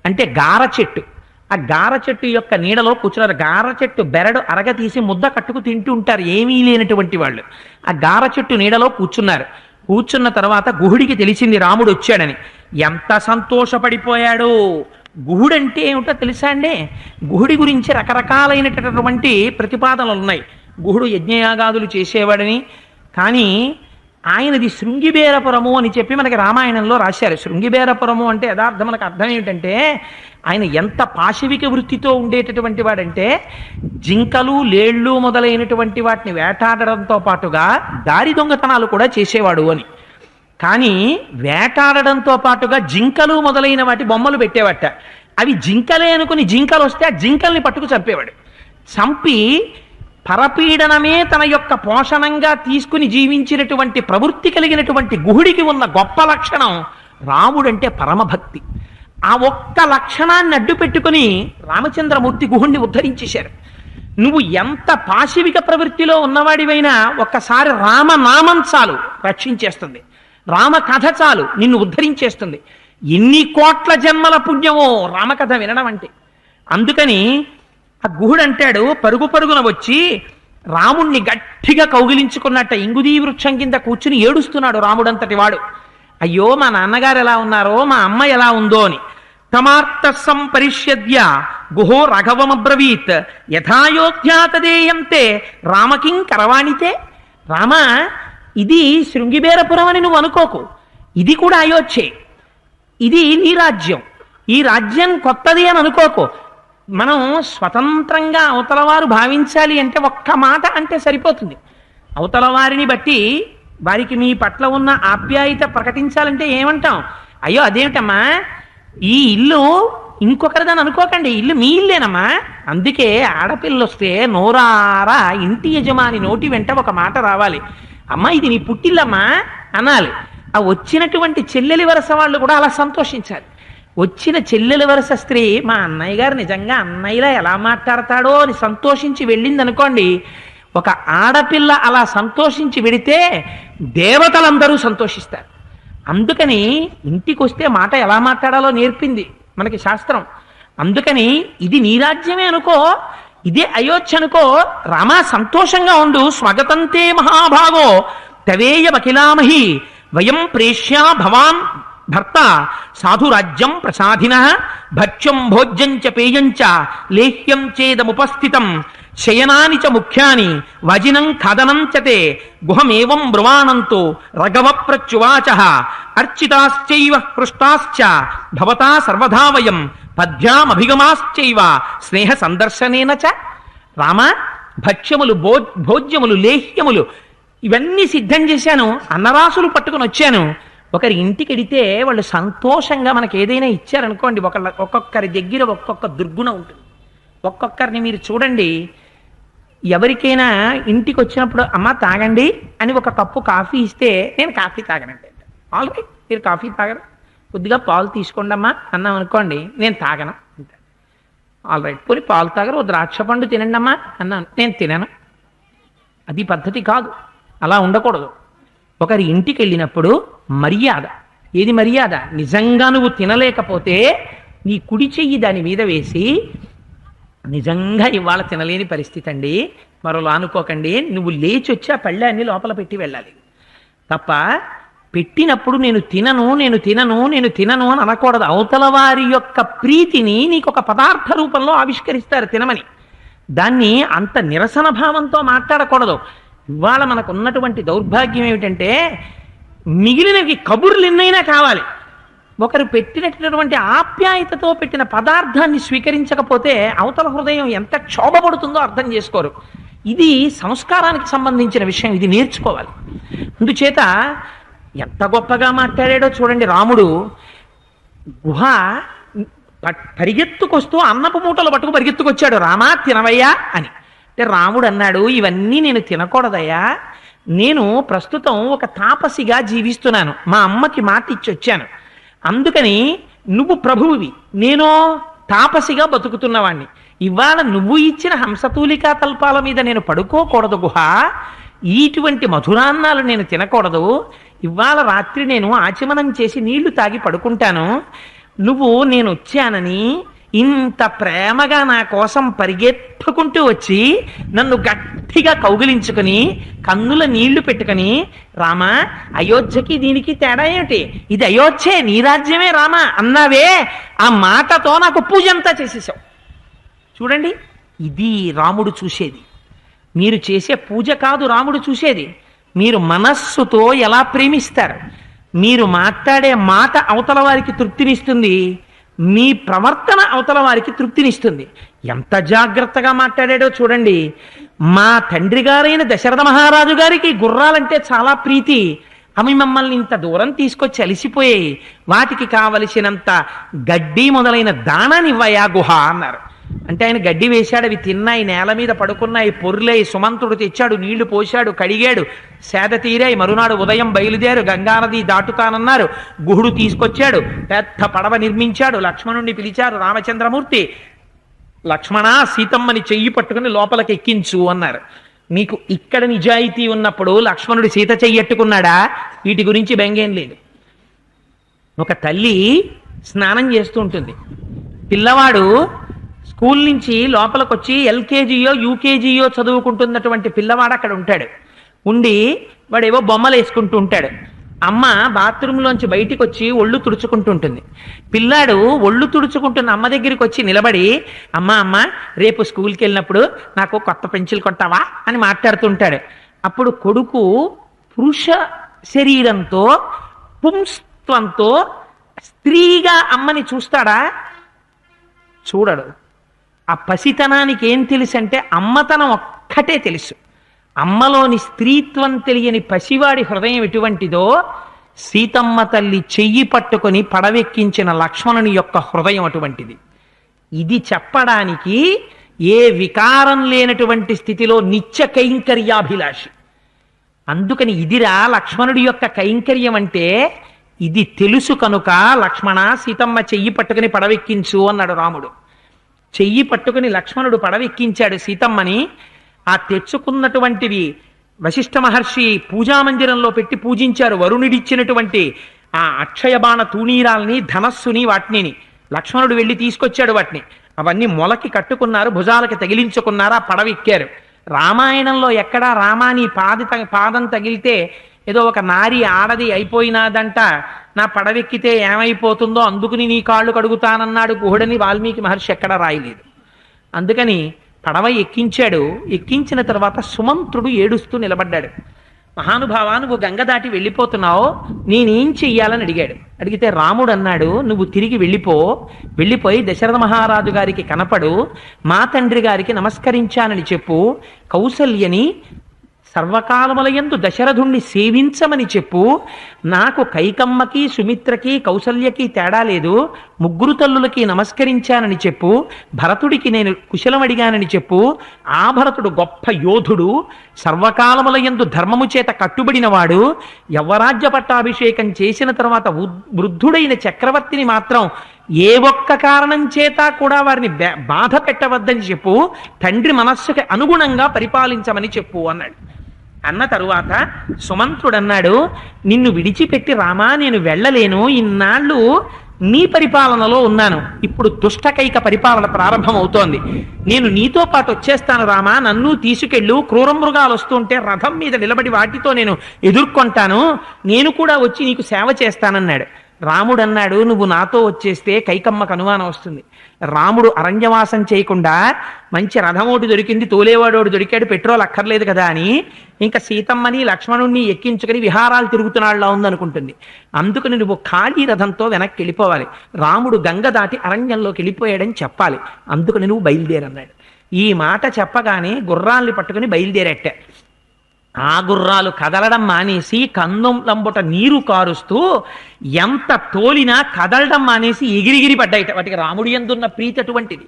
అంటే గార చెట్టు, ఆ గార చెట్టు యొక్క నీడలో కూర్చున్నారు. గార చెట్టు బెరడు అరగతీసి ముద్ద కట్టుకు తింటూ ఉంటారు ఏమీ లేనటువంటి వాళ్ళు. ఆ గార చెట్టు నీడలో కూర్చున్నారు. కూర్చున్న తర్వాత గుహుడికి తెలిసింది రాముడు వచ్చాడని. ఎంత సంతోషపడిపోయాడు. గుహుడంటే ఏమిటో తెలుసా అండి? గుహుడి గురించి రకరకాలైనటువంటి ప్రతిపాదనలు ఉన్నాయి. గుహుడు యజ్ఞయాగాదులు చేసేవాడని, కానీ ఆయనది శృంగిబేరపురము అని చెప్పి మనకి రామాయణంలో రాశారు. శృంగిబేరపురము అంటే యథార్థం మనకు అర్థం ఏమిటంటే ఆయన ఎంత పాశవిక వృత్తితో ఉండేటటువంటి వాడంటే జింకలు లేళ్ళు మొదలైనటువంటి వాటిని వేటాడడంతో పాటుగా దారి దొంగతనాలు కూడా చేసేవాడు అని. కానీ వేటాడడంతో పాటుగా జింకలు మొదలైన వాటి బొమ్మలు పెట్టేవాట. అవి జింకలే అనుకుని జింకలు వస్తే ఆ జింకల్ని పట్టుకు చంపేవాడు. చంపి పరపీడనమే తన యొక్క పోషణంగా తీసుకుని జీవించినటువంటి ప్రవృత్తి కలిగినటువంటి గుహుడికి ఉన్న గొప్ప లక్షణం రాముడంటే పరమభక్తి. ఆ ఒక్క లక్షణాన్ని అడ్డు పెట్టుకుని రామచంద్రమూర్తి గుహుణ్ణి ఉద్ధరించేశారు. నువ్వు ఎంత పాశవిక ప్రవృత్తిలో ఉన్నవాడివైనా ఒక్కసారి రామనామం చాలు రక్షించేస్తుంది, రామ కథ చాలు నిన్ను ఉద్ధరించేస్తుంది. ఎన్ని కోట్ల జన్మల పుణ్యమో రామకథ వినడం అంటే. అందుకని ఆ గుహుడు అంటాడు, పరుగు పరుగున వచ్చి రాముణ్ణి గట్టిగా కౌగిలించుకున్నట్ట ఇంగుదీ వృక్షం కింద కూర్చుని ఏడుస్తున్నాడు రాముడంతటి వాడు. అయ్యో మా నాన్నగారు ఎలా ఉన్నారో మా అమ్మ ఎలా ఉందో అని. తమార్త సంపరిష్యద్య గుహో రాఘవమబ్రవీత్ యథాయోధ్యాతదేయంతే రామకిం కరవాణితే. రామ ఇది శృంగిబేరపురం అని నువ్వు అనుకోకు, ఇది కూడా అయోధ్యే, ఇది నీ రాజ్యం, ఈ రాజ్యం కొత్తది అని అనుకోకు. మనం స్వతంత్రంగా అవతలవారు భావించాలి అంటే ఒక్క మాట అంటే సరిపోతుంది. అవతల వారిని బట్టి వారికి మీ పట్ల ఉన్న ఆప్యాయత ప్రకటించాలంటే ఏమంటాం? అయ్యో అదేమిటమ్మా ఈ ఇల్లు ఇంకొకరిదని అనుకోకండి, ఇల్లు మీ ఇల్లేనమ్మా. అందుకే ఆడపిల్లలు వస్తే నోరారా ఇంటి యజమాని నోటి వెంట ఒక మాట రావాలి, అమ్మా ఇది నీ పుట్టిల్లమ్మా అనాలి. ఆ వచ్చినటువంటి చెల్లెలి వరస వాళ్ళు కూడా అలా సంతోషించాలి. వచ్చిన చెల్లెల వరస స్త్రీ మా అన్నయ్య గారు నిజంగా అన్నయ్యలా ఎలా మాట్లాడతాడో అని సంతోషించి వెళ్ళింది అనుకోండి. ఒక ఆడపిల్ల అలా సంతోషించి వెడితే దేవతలందరూ సంతోషిస్తారు. అందుకని ఇంటికి వస్తే మాట ఎలా మాట్లాడాలో నేర్పింది మనకి శాస్త్రం. అందుకని ఇది నీ రాజ్యమే అనుకో, ఇదే అయోధ్య అనుకో, రామా సంతోషంగా ఉండు. స్వాగతంతే మహాభాగో తవేయమఖిలామహి వయం ప్రేష్యా భవాన్ భర్త సాధురాజ్యం ప్రసాదిన భక్ష్యం భోజ్యం చ పేయం చ లేహ్యం చేదముపస్థితం శయనాని చ ముఖ్యాని వజినం ఖదనం చ తే గుహమేవం బ్రువాణంతో రఘవ ప్రత్యువాచ అర్చితాశ్చైవ పృష్టాశ్చ భవతా సర్వదా వయం పద్భ్యామభిగమాశ్చైవ స్నేహ సందర్శనేన చ. రామ భక్ష్యములు భోజ్యములు లేహ్యములు ఇవన్నీ సిద్ధం చేశాను, అన్నరాసులు పట్టుకుని వచ్చాను. ఒకరి ఇంటికి వెడితే వాళ్ళు సంతోషంగా మనకి ఏదైనా ఇచ్చారనుకోండి, ఒక్కొక్కరి దగ్గర ఒక్కొక్క దుర్గుణం ఉంటుంది. ఒక్కొక్కరిని మీరు చూడండి, ఎవరికైనా ఇంటికి వచ్చినప్పుడు అమ్మ తాగండి అని ఒక కప్పు కాఫీ ఇస్తే నేను కాఫీ తాగనండి. ఆల్ రైట్, మీరు కాఫీ తాగరు, కొద్దిగా పాలు తీసుకోండి అమ్మా అన్నాం అనుకోండి, నేను తాగను. ఆల్ రైట్, పోనీ పాలు తాగరు, ఓ ద్రాక్ష పండు తినండి అమ్మా అన్నాను, నేను తినను. అది పద్ధతి కాదు, అలా ఉండకూడదు. ఒకరి ఇంటికి వెళ్ళినప్పుడు మర్యాద. ఏది మర్యాద? నిజంగా నువ్వు తినలేకపోతే నీ కుడి చెయ్యి దాని మీద వేసి, నిజంగా ఇవాళ తినలేని పరిస్థితి అండి, మరోలా అనుకోకండి, నువ్వు లేచి వచ్చి ఆ పళ్ళాన్ని లోపల పెట్టి వెళ్ళాలి తప్ప పెట్టినప్పుడు నేను తినను నేను తినను నేను తినను అని అనకూడదు. అవతల వారి యొక్క ప్రీతిని నీకు ఒక పదార్థ రూపంలో ఆవిష్కరిస్తారు తినమని. దాన్ని అంత నిరసన భావంతో మాట్లాడకూడదు. ఇవాళ మనకు ఉన్నటువంటి దౌర్భాగ్యం ఏమిటంటే, మిగిలినవి కబుర్లు ఎన్నైనా కావాలి, ఒకరు పెట్టినటువంటి ఆప్యాయతతో పెట్టిన పదార్థాన్ని స్వీకరించకపోతే అవతల హృదయం ఎంత క్షోభపడుతుందో అర్థం చేసుకోరు. ఇది సంస్కారానికి సంబంధించిన విషయం, ఇది నేర్చుకోవాలి. అందుచేత ఎంత గొప్పగా మాట్లాడాడో చూడండి రాముడు. గుహ పరిగెత్తుకొస్తూ అన్నపు మూటలు పట్టుకు పరిగెత్తుకొచ్చాడు, రామా తినవయ్యా అని. అంటే రాముడు అన్నాడు, ఇవన్నీ నేను తినకూడదయ్యా, నేను ప్రస్తుతం ఒక తాపసిగా జీవిస్తున్నాను, మా అమ్మకి మాట ఇచ్చి వచ్చాను, అందుకని నువ్వు ప్రభువువి, నేను తాపసిగా బతుకుతున్నవాణ్ణి, ఇవాళ నువ్వు ఇచ్చిన హంసతూలికా తల్పాల మీద నేను పడుకోకూడదు గుహ, ఇటువంటి మధురాన్నాలు నేను తినకూడదు, ఇవాళ రాత్రి నేను ఆచమనం చేసి నీళ్లు తాగి పడుకుంటాను, నువ్వు నేను వచ్చానని ఇంత ప్రేమగా నా కోసం పరిగెత్తుకుంటూ వచ్చి నన్ను గట్టిగా కౌగిలించుకుని కన్నుల నీళ్లు పెట్టుకుని, రామా అయోధ్యకి దీనికి తేడా ఏమిటి, ఇది అయోధ్యే నీ రాజ్యమే రామా అన్నావే, ఆ మాటతో నాకు పూజ అంతా చేసేసావు. చూడండి, ఇది రాముడు చూసేది. మీరు చేసే పూజ కాదు రాముడు చూసేది, మీరు మనస్సుతో ఎలా ప్రేమిస్తారు, మీరు మాట్లాడే మాట అవతల వారికి తృప్తినిస్తుంది, మీ ప్రవర్తన అవతల వారికి తృప్తినిస్తుంది. ఎంత జాగ్రత్తగా మాట్లాడాడో చూడండి. మా తండ్రి గారైన దశరథ మహారాజు గారికి గుర్రాలంటే చాలా ప్రీతి, అవి మమ్మల్ని ఇంత దూరం తీసుకొచ్చి అలిసిపోయాయి, వాటికి కావలసినంత గడ్డి మొదలైన దానానివ్వయా గుహ అన్నారు. అంటే ఆయన గడ్డి వేశాడు, అవి తిన్నాయి, నేల మీద పడుకున్నాయి, పొర్లేయి, సుమంతుడు తెచ్చాడు, నీళ్లు పోశాడు, కడిగాడు, సేద తీరాయి, మరునాడు ఉదయం బయలుదేరు, గంగానది దాటుతానన్నారు, గుహుడు తీసుకొచ్చాడు, పెద్ద పడవ నిర్మించాడు, లక్ష్మణుణ్ణి పిలిచారు, రామచంద్రమూర్తి లక్ష్మణ సీతమ్మని చెయ్యి పట్టుకుని లోపలికి ఎక్కించు అన్నారు. మీకు ఇక్కడ నిజాయితీ ఉన్నప్పుడు లక్ష్మణుడు సీత చెయ్యట్టుకున్నాడా? వీటి గురించి బెంగేం లేదు. ఒక తల్లి స్నానం చేస్తూ ఉంటుంది, పిల్లవాడు స్కూల్ నుంచి లోపలికి వచ్చి ఎల్కేజీయో యూకేజీయో చదువుకుంటున్నటువంటి పిల్లవాడు అక్కడ ఉంటాడు, ఉండి వాడేవో బొమ్మలు వేసుకుంటూ ఉంటాడు. అమ్మ బాత్రూంలోంచి బయటికి వచ్చి ఒళ్ళు తుడుచుకుంటూ ఉంటుంది. పిల్లాడు ఒళ్ళు తుడుచుకుంటున్న అమ్మ దగ్గరికి వచ్చి నిలబడి, అమ్మ అమ్మ రేపు స్కూల్కి వెళ్ళినప్పుడు నాకు కొత్త పెన్సిల్ కొట్టావా అని మాట్లాడుతుంటాడు. అప్పుడు కొడుకు పురుష శరీరంతో పుంస్త్వంతో స్త్రీగా అమ్మని చూస్తాడా? చూడడు. ఆ పసితనానికి ఏం తెలుసు అంటే అమ్మతనం ఒక్కటే తెలుసు. అమ్మలోని స్త్రీత్వం తెలియని పసివాడి హృదయం ఎటువంటిదో సీతమ్మ తల్లి చెయ్యి పట్టుకొని పడవెక్కించిన లక్ష్మణుని యొక్క హృదయం అటువంటిది. ఇది చెప్పడానికి ఏ వికారం లేనటువంటి స్థితిలో నిత్య కైంకర్యాభిలాషి. అందుకని ఇదిరా లక్ష్మణుడి యొక్క కైంకర్యం అంటే ఇది తెలుసు కనుక లక్ష్మణ సీతమ్మ చెయ్యి పట్టుకుని పడవెక్కించు అన్నాడు రాముడు. చెయ్యి పట్టుకుని లక్ష్మణుడు పడవెక్కించాడు సీతమ్మని. ఆ తెచ్చుకున్నటువంటివి వశిష్ఠ మహర్షి పూజామందిరంలో పెట్టి పూజించారు. వరుణుడిచ్చినటువంటి ఆ అక్షయబాణ తూణీరాల్ని, ధనస్సుని, వాటిని లక్ష్మణుడు వెళ్ళి తీసుకొచ్చాడు. వాటిని అవన్నీ మొలకి కట్టుకున్నారు, భుజాలకి తగిలించుకున్నారు, ఆ పడవెక్కారు. రామాయణంలో ఎక్కడా రామాని పాదం తగిలితే ఏదో ఒక నారి ఆడది అయిపోయినాదంట, నా పడవెక్కితే ఏమైపోతుందో అందుకుని నీ కాళ్ళు కడుగుతానన్నాడు గుహుడని వాల్మీకి మహర్షి ఎక్కడా రాయలేదు. అందుకని పడవ ఎక్కించాడు. ఎక్కించిన తర్వాత సుమంత్రుడు ఏడుస్తూ నిలబడ్డాడు. మహానుభావా నువ్వు గంగ దాటి వెళ్ళిపోతున్నావు, నేనేం చెయ్యాలని అడిగాడు. అడిగితే రాముడు అన్నాడు, నువ్వు తిరిగి వెళ్ళిపోయి దశరథ మహారాజు గారికి కనపడు, మా తండ్రి గారికి నమస్కరించానని చెప్పు, కౌసల్యని సర్వకాలములయందు దశరథుణ్ణి సేవించమని చెప్పు. నాకు కైకమ్మకి సుమిత్రకి కౌసల్యకి తేడా లేదు, ముగ్గురు తల్లులకి నమస్కరించానని చెప్పు. భరతుడికి నేను కుశలం అడిగానని చెప్పు. ఆ భరతుడు గొప్ప యోధుడు, సర్వకాలములయందు ధర్మము చేత కట్టుబడినవాడు. యవ్వరాజ్య పట్టాభిషేకం చేసిన తర్వాత వృద్ధుడైన చక్రవర్తిని మాత్రం ఏ ఒక్క కారణం చేత కూడా వారిని బాధ పెట్టవద్దని చెప్పు. తండ్రి మనస్సుకి అనుగుణంగా పరిపాలించమని చెప్పు అన్నాడు. అన్న తరువాత సుమంత్రుడన్నాడు, నిన్ను విడిచిపెట్టి రామా నేను వెళ్ళలేను, ఇన్నాళ్ళు నీ పరిపాలనలో ఉన్నాను, ఇప్పుడు దుష్టకైక పరిపాలన ప్రారంభమవుతోంది, నేను నీతో పాటు వచ్చేస్తాను రామా, నన్ను తీసుకెళ్ళు, క్రూర మృగాలు వస్తుంటే రథం మీద నిలబడి వాటితో నేను ఎదుర్కొంటాను, నేను కూడా వచ్చి నీకు సేవ చేస్తానన్నాడు. రాముడు అన్నాడు, నువ్వు నాతో వచ్చేస్తే కైకమ్మకు అనుమానం వస్తుంది. రాముడు అరణ్యవాసం చేయకుండా మంచి రథమోటి దొరికింది, తోలేవాడోడు దొరికాడు, పెట్రోల్ అక్కర్లేదు కదా అని ఇంకా సీతమ్మని లక్ష్మణుణ్ణి ఎక్కించుకుని విహారాలు తిరుగుతున్నాళ్ళ ఉందనుకుంటుంది. అందుకని నువ్వు ఖాళీ రథంతో వెనక్కి వెళ్ళిపోవాలి, రాముడు గంగ దాటి అరణ్యంలోకి వెళ్ళిపోయాడని చెప్పాలి, అందుకని నువ్వు బయలుదేరన్నాడు. ఈ మాట చెప్పగానే గుర్రాల్ని పట్టుకుని బయలుదేరట్టే. ఆ గుర్రాలు కదలడం మానేసి కందంలంబుట నీరు కారుస్తూ ఎంత తోలినా కదలడం మానేసి ఎగిరిగిరి పడ్డాయిట. వాటికి రాముడి యందున్న ప్రీతి అటువంటిది.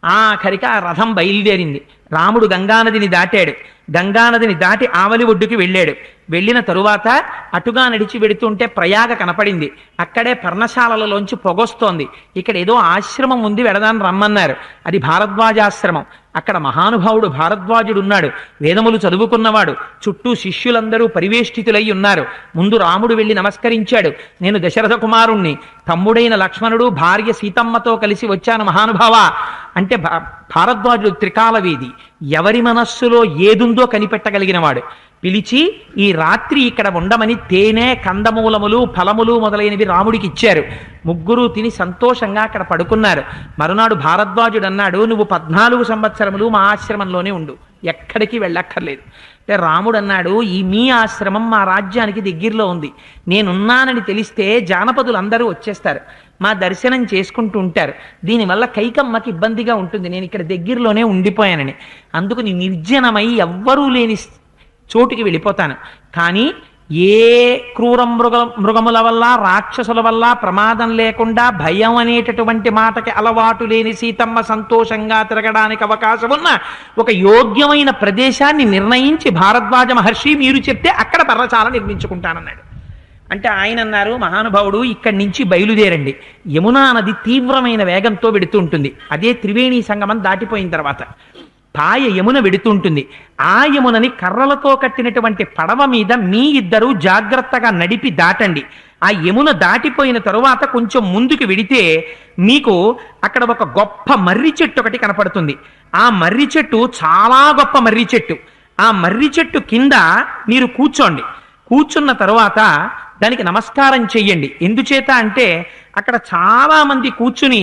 ఆఖరికి ఆ రథం బయలుదేరింది. రాముడు గంగానదిని దాటాడు. గంగానదిని దాటి ఆవలి ఒడ్డుకి వెళ్ళాడు. వెళ్ళిన తరువాత అటుగా నడిచి వెడుతుంటే ప్రయాగ కనపడింది. అక్కడే పర్ణశాలలలోంచి పొగొస్తోంది. ఇక్కడ ఏదో ఆశ్రమం ఉంది, వెడదాన్ని రమ్మన్నారు. అది భారద్వాజాశ్రమం. అక్కడ మహానుభావుడు భారద్వాజుడు ఉన్నాడు, వేదములు చదువుకున్నవాడు, చుట్టూ శిష్యులందరూ పరివేష్టితులై ఉన్నారు. ముందు రాముడు వెళ్ళి నమస్కరించాడు, నేను దశరథ కుమారుణ్ణి, తమ్ముడైన లక్ష్మణుడు భార్య సీతమ్మతో కలిసి వచ్చాను మహానుభావ అంటే. భారద్వాజుడు త్రికాలవేది, ఎవరి మనస్సులో ఏదుందో కనిపెట్టగలిగిన వాడు. పిలిచి ఈ రాత్రి ఇక్కడ ఉండమని తేనె కందమూలములు ఫలములు మొదలైనవి రాముడికి ఇచ్చారు. ముగ్గురు తిని సంతోషంగా అక్కడ పడుకున్నారు. మరునాడు భారద్వాజుడు అన్నాడు, నువ్వు 14 సంవత్సరములు మా ఆశ్రమంలోనే ఉండు, ఎక్కడికి వెళ్ళక్కర్లేదు. అంటే రాముడు అన్నాడు, ఈ మీ ఆశ్రమం మా రాజ్యానికి దగ్గరలో ఉంది, నేనున్నానని తెలిస్తే జానపదులు అందరూ వచ్చేస్తారు, మా దర్శనం చేసుకుంటూ ఉంటారు, దీనివల్ల కైకమ్మకి ఇబ్బందిగా ఉంటుంది, నేను ఇక్కడ దగ్గరలోనే ఉండిపోయానని. అందుకు నీ నిర్జనమై ఎవ్వరూ లేని చోటుకి వెళ్ళిపోతాను. కానీ ఏ క్రూర మృగముల వల్ల రాక్షసుల వల్ల ప్రమాదం లేకుండా భయం అనేటటువంటి మాటకి అలవాటు లేని సీతమ్మ సంతోషంగా తిరగడానికి అవకాశం ఉన్న ఒక యోగ్యమైన ప్రదేశాన్ని నిర్ణయించి భారద్వాజ మహర్షి మీరు చెప్తే అక్కడ పర్ణశాల నిర్మించుకుంటానన్నాడు. అంటే ఆయన అన్నారు, మహానుభావుడు ఇక్కడి నుంచి బయలుదేరండి, యమునా నది తీవ్రమైన వేగంతో వెడుతూ ఉంటుంది, అదే త్రివేణి సంగమం దాటిపోయిన తర్వాత పాయ యమున వెడుతుంటుంది. ఆ యమునని కర్రలతో కట్టినటువంటి పడవ మీద మీ ఇద్దరు జాగ్రత్తగా నడిపి దాటండి. ఆ యమున దాటిపోయిన తరువాత కొంచెం ముందుకు వెడితే మీకు అక్కడ ఒక గొప్ప మర్రి చెట్టు ఒకటి కనపడుతుంది. ఆ మర్రి చెట్టు చాలా గొప్ప మర్రి చెట్టు. ఆ మర్రి చెట్టు కింద మీరు కూర్చోండి. కూర్చున్న తరువాత దానికి నమస్కారం చెయ్యండి. ఎందుచేత అంటే అక్కడ చాలా మంది కూర్చుని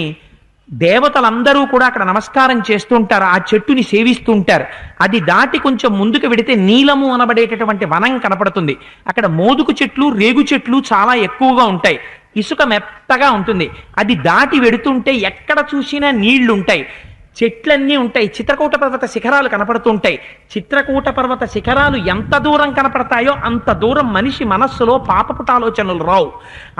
దేవతలందరూ కూడా అక్కడ నమస్కారం చేస్తుంటారు, ఆ చెట్టుని సేవిస్తూ ఉంటారు. అది దాటి కొంచెం ముందుకు వెడితే నీలము అనబడేటటువంటి వనం కనపడుతుంది. అక్కడ మోదుకు చెట్లు రేగు చెట్లు చాలా ఎక్కువగా ఉంటాయి, ఇసుక మెత్తగా ఉంటుంది. అది దాటి వెడుతుంటే ఎక్కడ చూసినా నీళ్లు ఉంటాయి, చెట్లన్నీ ఉంటాయి, చిత్రకూట పర్వత శిఖరాలు కనపడుతుంటాయి. చిత్రకూట పర్వత శిఖరాలు ఎంత దూరం కనపడతాయో అంత దూరం మనిషి మనస్సులో పాపపుటాలోచనలు రావు.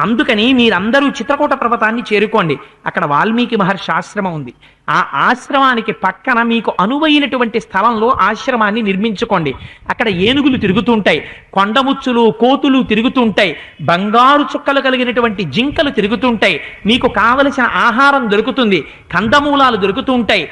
అందుకని మీరందరూ చిత్రకూట పర్వతాన్ని చేరుకోండి. అక్కడ వాల్మీకి మహర్షి ఆశ్రమం ఉంది. ఆ ఆశ్రమానికి పక్కన మీకు అనువైనటువంటి స్థలంలో ఆశ్రమాన్ని నిర్మించుకోండి. అక్కడ ఏనుగులు తిరుగుతుంటాయి, కొండముచ్చులు కోతులు తిరుగుతుంటాయి, బంగారు చుక్కలు కలిగినటువంటి జింకలు తిరుగుతుంటాయి, మీకు కావలసిన ఆహారం దొరుకుతుంది, కందమూలాలు దొరుకుతుంటాయి,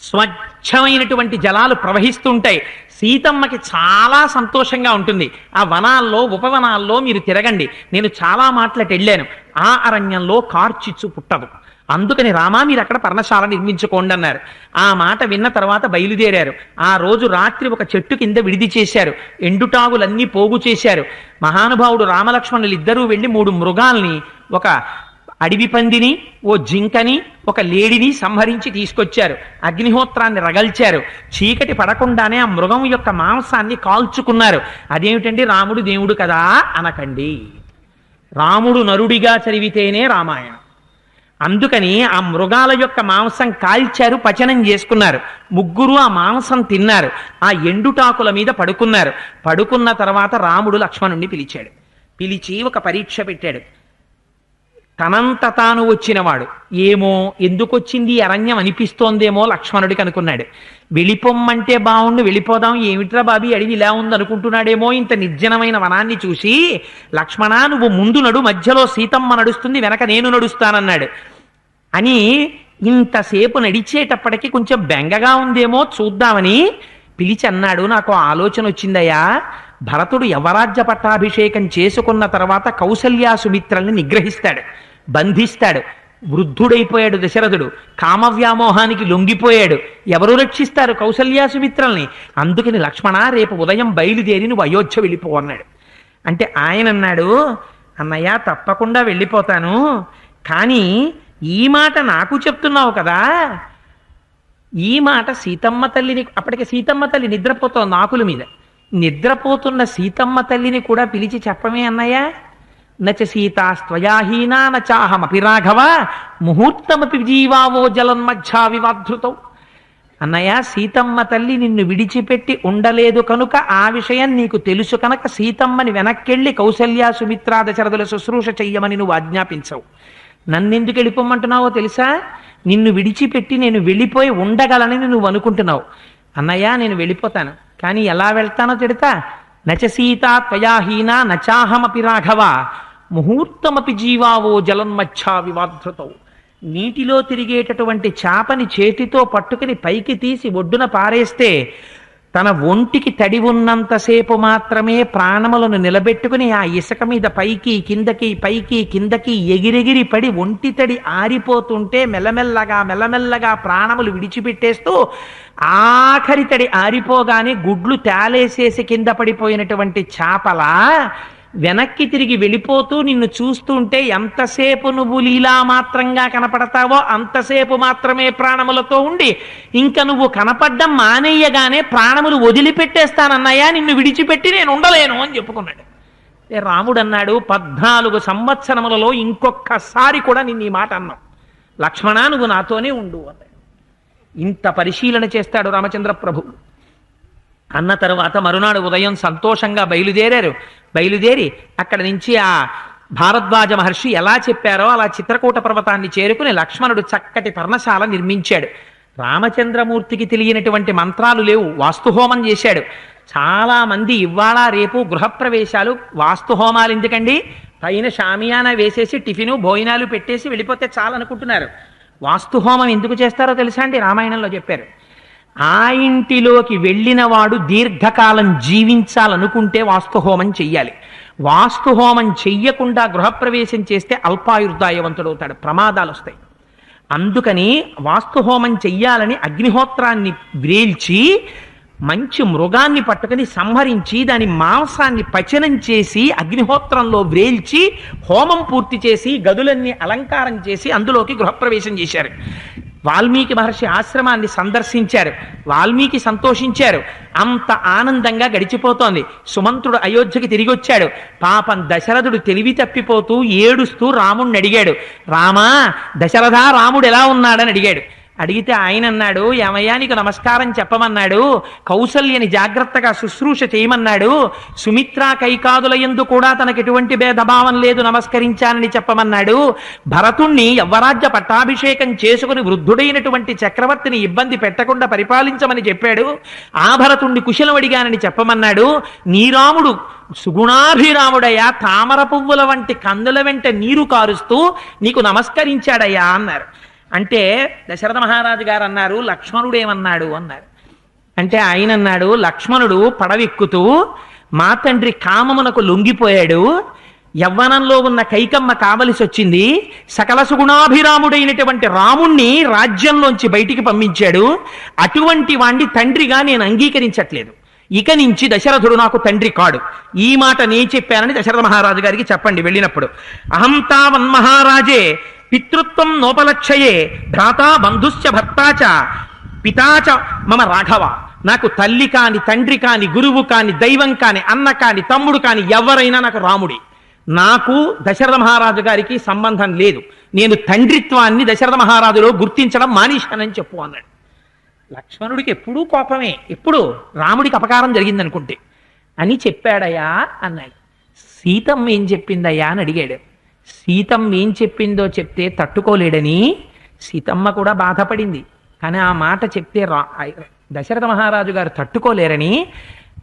స్వచ్ఛమైనటువంటి జలాలు ప్రవహిస్తుంటాయి. సీతమ్మకి చాలా సంతోషంగా ఉంటుంది. ఆ వనాల్లో ఉపవనాల్లో మీరు తిరగండి. నేను చాలా మాటలకి వెళ్ళాను, ఆ అరణ్యంలో కార్చిచ్చు పుట్టదు, అందుకని రామా మీరు అక్కడ పర్ణశాల నిర్మించుకోండి అన్నారు. ఆ మాట విన్న తర్వాత బయలుదేరారు. ఆ రోజు రాత్రి ఒక చెట్టు కింద విడిది చేశారు, ఎండుటాగులన్నీ పోగు చేశారు. మహానుభావుడు రామలక్ష్మణులు ఇద్దరూ వెళ్ళి 3 మృగాల్ని, ఒక అడవి పందిని, ఓ జింకని, ఒక లేడిని సంహరించి తీసుకొచ్చారు. అగ్నిహోత్రాన్ని రగల్చారు. చీకటి పడకుండానే ఆ మృగం యొక్క మాంసాన్ని కాల్చుకున్నారు. అదేమిటండి, రాముడు దేవుడు కదా అనకండి, రాముడు నరుడిగా చదివితేనే రామాయణం. అందుకని ఆ మృగాల యొక్క మాంసం కాల్చారు, పచనం చేసుకున్నారు. ముగ్గురు ఆ మాంసం తిన్నారు. ఆ ఎండుటాకుల మీద పడుకున్నారు. పడుకున్న తర్వాత రాముడు లక్ష్మణుణ్ణి పిలిచాడు. పిలిచి ఒక పరీక్ష పెట్టాడు. తనంత తాను వచ్చినవాడు ఏమో, ఎందుకు వచ్చింది అరణ్యం అనిపిస్తోందేమో లక్ష్మణుడికి అనుకున్నాడు. వెళ్ళిపోమ్మంటే బావుండు, వెళ్ళిపోదాం, ఏమిట్రా బాబీ అడివి ఇలా ఉంది అనుకుంటున్నాడేమో. ఇంత నిర్జనమైన వనాన్ని చూసి, లక్ష్మణ నువ్వు ముందు నడు, మధ్యలో సీతమ్మ నడుస్తుంది, వెనక నేను నడుస్తానన్నాడు. అని ఇంతసేపు నడిచేటప్పటికి కొంచెం బెంగగా ఉందేమో చూద్దామని పిలిచి అన్నాడు, నాకు ఆలోచన వచ్చిందయ్యా. భరతుడు యవరాజ్య పట్టాభిషేకం చేసుకున్న తర్వాత కౌసల్యా సుమిత్రల్ని నిగ్రహిస్తాడు, బంధిస్తాడు. వృద్ధుడైపోయాడు దశరథుడు, కామవ్యామోహానికి లొంగిపోయాడు. ఎవరు రక్షిస్తారు కౌసల్యా సుమిత్రల్ని? అందుకని లక్ష్మణ రేపు ఉదయం బయలుదేరి నువ్వు అయోధ్య వెళ్ళిపో అన్నాడు. అంటే ఆయన అన్నాడు, అన్నయ్య తప్పకుండా వెళ్ళిపోతాను, కానీ ఈ మాట నాకు చెప్తున్నావు కదా, ఈ మాట సీతమ్మ తల్లిని, అప్పటికి సీతమ్మ తల్లి నిద్రపోతోంది ఆకుల మీద, నిద్రపోతున్న సీతమ్మ తల్లిని కూడా పిలిచి చెప్పమే అన్నయ్య. నచ సీతాస్త్వయాహీనా నచాహమపి రాఘవ ముహూర్తమపి జీవావో జలన్మధ్యా వివాధృతౌ. అన్నయ్య సీతమ్మ తల్లి నిన్ను విడిచిపెట్టి ఉండలేదు కనుక, ఆ విషయం నీకు తెలుసు కనుక సీతమ్మని వెనక్కెళ్ళి కౌసల్యా సుమిత్రా దశరథుల శుశ్రూష చెయ్యమని నువ్వు ఆజ్ఞాపించవు. నన్నెందుకు వెళ్ళిపోమ్మంటున్నావో తెలుసా? నిన్ను విడిచిపెట్టి నేను వెళ్ళిపోయి ఉండగలనని నువ్వు అనుకుంటున్నావు. అన్నయ్య నేను వెళ్ళిపోతాను, కానీ ఎలా వెళ్తానో తిడతా. నచ సీతా త్వయాహీనా నచాహమపి రాఘవ ముహూర్తమపి జీవావో జలన్మధ్యా వివాధృతౌ. నీటిలో తిరిగేటటువంటి చేపని చేతితో పట్టుకుని పైకి తీసి ఒడ్డున పారేస్తే తన ఒంటికి తడి ఉన్నంతసేపు మాత్రమే ప్రాణములను నిలబెట్టుకుని ఆ ఇసుక మీద పైకి కిందకి పైకి కిందకి ఎగిరెగిరి పడి ఒంటి తడి ఆరిపోతుంటే మెల్లమెల్లగా ప్రాణములు విడిచిపెట్టేస్తూ ఆఖరి తడి ఆరిపోగానే గుడ్లు తేలేసేసి కింద పడిపోయినటువంటి చేపలా వెనక్కి తిరిగి వెళ్ళిపోతూ నిన్ను చూస్తుంటే ఎంతసేపు నువ్వు లీలా మాత్రంగా కనపడతావో అంతసేపు మాత్రమే ప్రాణములతో ఉండి ఇంకా నువ్వు కనపడ్డం మానేయగానే ప్రాణములు వదిలిపెట్టేస్తానన్నయ్యా, నిన్ను విడిచిపెట్టి నేను ఉండలేను అని చెప్పుకున్నాడు. రాముడు అన్నాడు, 14 సంవత్సరములలో ఇంకొక్కసారి కూడా నిన్ను ఈ మాట అన్నావు, లక్ష్మణ నువ్వు నాతోనే ఉండు అన్నాడు. ఇంత పరిశీలన చేస్తాడు రామచంద్ర ప్రభు. అన్న తరువాత మరునాడు ఉదయం సంతోషంగా బయలుదేరి అక్కడి నుంచి ఆ భారద్వాజ మహర్షి ఎలా చెప్పారో అలా చిత్రకూట పర్వతాన్ని చేరుకుని లక్ష్మణుడు చక్కటి పర్ణశాల నిర్మించాడు. రామచంద్రమూర్తికి తెలియనటువంటి మంత్రాలు లేవు, వాస్తుహోమం చేశాడు. చాలా మంది ఇవాళ రేపు గృహప్రవేశాలు వాస్తుహోమాలు ఎందుకండి, పైన షామియానా వేసేసి టిఫిను భోజనాలు పెట్టేసి వెళ్ళిపోతే చాలనుకుంటున్నారు. వాస్తుహోమం ఎందుకు చేస్తారో తెలుసా అండి? రామాయణంలో చెప్పారు. ఆ ఇంటిలోకి వెళ్ళిన వాడు దీర్ఘకాలం జీవించాలనుకుంటే వాస్తుహోమం చెయ్యాలి. వాస్తుహోమం చెయ్యకుండా గృహప్రవేశం చేస్తే అల్పాయుర్దాయవంతుడవుతాడు, ప్రమాదాలు వస్తాయి. అందుకని వాస్తుహోమం చెయ్యాలని అగ్నిహోత్రాన్ని వ్రేల్చి మంచి మృగాన్ని పట్టుకుని సంహరించి దాని మాంసాన్ని పచనం చేసి అగ్నిహోత్రంలో వ్రేల్చి హోమం పూర్తి చేసి గదులన్నీ అలంకారం చేసి అందులోకి గృహప్రవేశం చేశారు. వాల్మీకి మహర్షి ఆశ్రమాన్ని సందర్శించారు. వాల్మీకి సంతోషించారు. అంత ఆనందంగా గడిచిపోతోంది. సుమంత్రుడు అయోధ్యకి తిరిగి వచ్చాడు. పాపం దశరథుడు తెలివి తప్పిపోతూ ఏడుస్తూ రాముణ్ణి అడిగాడు, రామా దశరథ రాముడు ఎలా ఉన్నాడని అడిగాడు. అడిగితే ఆయన అన్నాడు, ఏమయ్యా నీకు నమస్కారం చెప్పమన్నాడు, కౌసల్యని జాగ్రత్తగా శుశ్రూష చేయమన్నాడు, సుమిత్రా కైకాదుల యందు కూడా తనకు ఎటువంటి భేదభావం లేదు నమస్కరించానని చెప్పమన్నాడు, భరతుణ్ణి యవ్వరాజ్య పట్టాభిషేకం చేసుకుని వృద్ధుడైనటువంటి చక్రవర్తిని ఇబ్బంది పెట్టకుండా పరిపాలించమని చెప్పాడు, ఆ భరతుణ్ణి కుశలం అడిగానని చెప్పమన్నాడు, నీ రాముడు సుగుణాభిరాముడయ్యా, తామర పువ్వుల వంటి కందుల వెంట నీరు కారుస్తూ నీకు నమస్కరించాడయ్యా అన్నారు. అంటే దశరథ మహారాజు గారు అన్నారు, లక్ష్మణుడు ఏమన్నాడు అన్నారు. అంటే ఆయన అన్నాడు, లక్ష్మణుడు పడవెక్కుతూ మా తండ్రి కామమునకు లొంగిపోయాడు, యవ్వనంలో ఉన్న కైకమ్మ కావలసి వచ్చింది, సకల సుగుణాభిరాముడైనటువంటి రాముణ్ణి రాజ్యంలోంచి బయటికి పంపించాడు, అటువంటి వాణ్ణి తండ్రిగా నేను అంగీకరించట్లేదు, ఇక నుంచి దశరథుడు నాకు తండ్రి కాడు, ఈ మాట నే చెప్పానని దశరథ మహారాజు గారికి చెప్పండి వెళ్ళినప్పుడు. అహం తావన్మహారాజే పితృత్వం నోపలక్షయే భ్రాతా బంధుశ్చ భర్తాచ పితాచ మమ రాఘవ. నాకు తల్లి కాని తండ్రి కాని గురువు కాని దైవం కాని అన్న కాని తమ్ముడు కాని ఎవరైనా నాకు రాముడి. నాకు దశరథ మహారాజు గారికి సంబంధం లేదు. నేను తండ్రిత్వాన్ని దశరథ మహారాజులో గుర్తించడం మానేశానని చెప్పు అన్నాడు. లక్ష్మణుడికి ఎప్పుడూ కోపమే, ఎప్పుడు రాముడికి అపకారం జరిగిందనుకుంటే అని చెప్పాడయ్యా అన్నాడు. సీతమ్మ ఏం చెప్పిందయ్యా అని అడిగాడు. సీతమ్మ ఏం చెప్పిందో చెప్తే తట్టుకోలేడని సీతమ్మ కూడా బాధపడింది. కానీ ఆ మాట చెప్తే దశరథ మహారాజు గారు తట్టుకోలేరని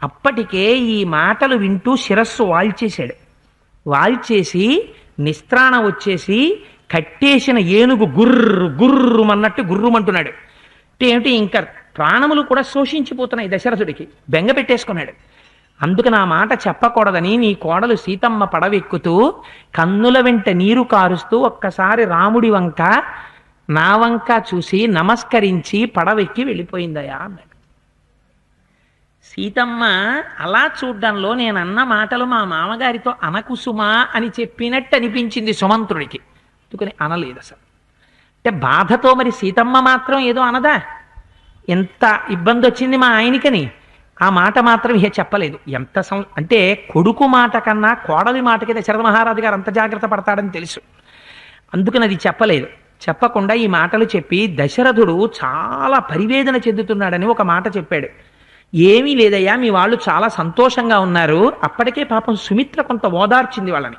అప్పటికే ఈ మాటలు వింటూ శిరస్సు వాల్చేశాడు. వాల్చేసి నిస్త్రాణ వచ్చేసి కట్టేసిన ఏనుగు గుర్రుమన్నట్టు గుర్రుమంటున్నాడు. ఏమిటి ఇంకా ప్రాణములు కూడా శోషించిపోతున్నాయి దశరథుడికి. బెంగ పెట్టేసుకున్నాడు. అందుకు నా మాట చెప్పకూడదని నీ కోడలు సీతమ్మ పడవెక్కుతూ కన్నుల వెంట నీరు కారుస్తూ ఒక్కసారి రాముడి వంక నా వంక చూసి నమస్కరించి పడవెక్కి వెళ్ళిపోయిందయా అన్నాడు. సీతమ్మ అలా చూడ్డంలో నేను అన్న మాటలు మా మామగారితో అనకుసుమా అని చెప్పినట్టు అనిపించింది సుమంత్రుడికి. అందుకని అనలేదు అసలు. అంటే బాధతో మరి సీతమ్మ మాత్రం ఏదో అనదా? ఎంత ఇబ్బంది వచ్చింది మా ఆయనకని ఆ మాట మాత్రం ఇహ చెప్పలేదు. ఎంత అంటే కొడుకు మాట కన్నా కోడలి మాటకి దశరథ మహారాజు గారు అంత జాగ్రత్త పడతాడని తెలుసు. అందుకని అది చెప్పలేదు. చెప్పకుండా ఈ మాటలు చెప్పి దశరథుడు చాలా పరివేదన చెందుతున్నాడని ఒక మాట చెప్పాడు. ఏమీ లేదయ్యా, మీ వాళ్ళు చాలా సంతోషంగా ఉన్నారు. అప్పటికే పాపం సుమిత్ర కొంత ఓదార్చింది వాళ్ళని.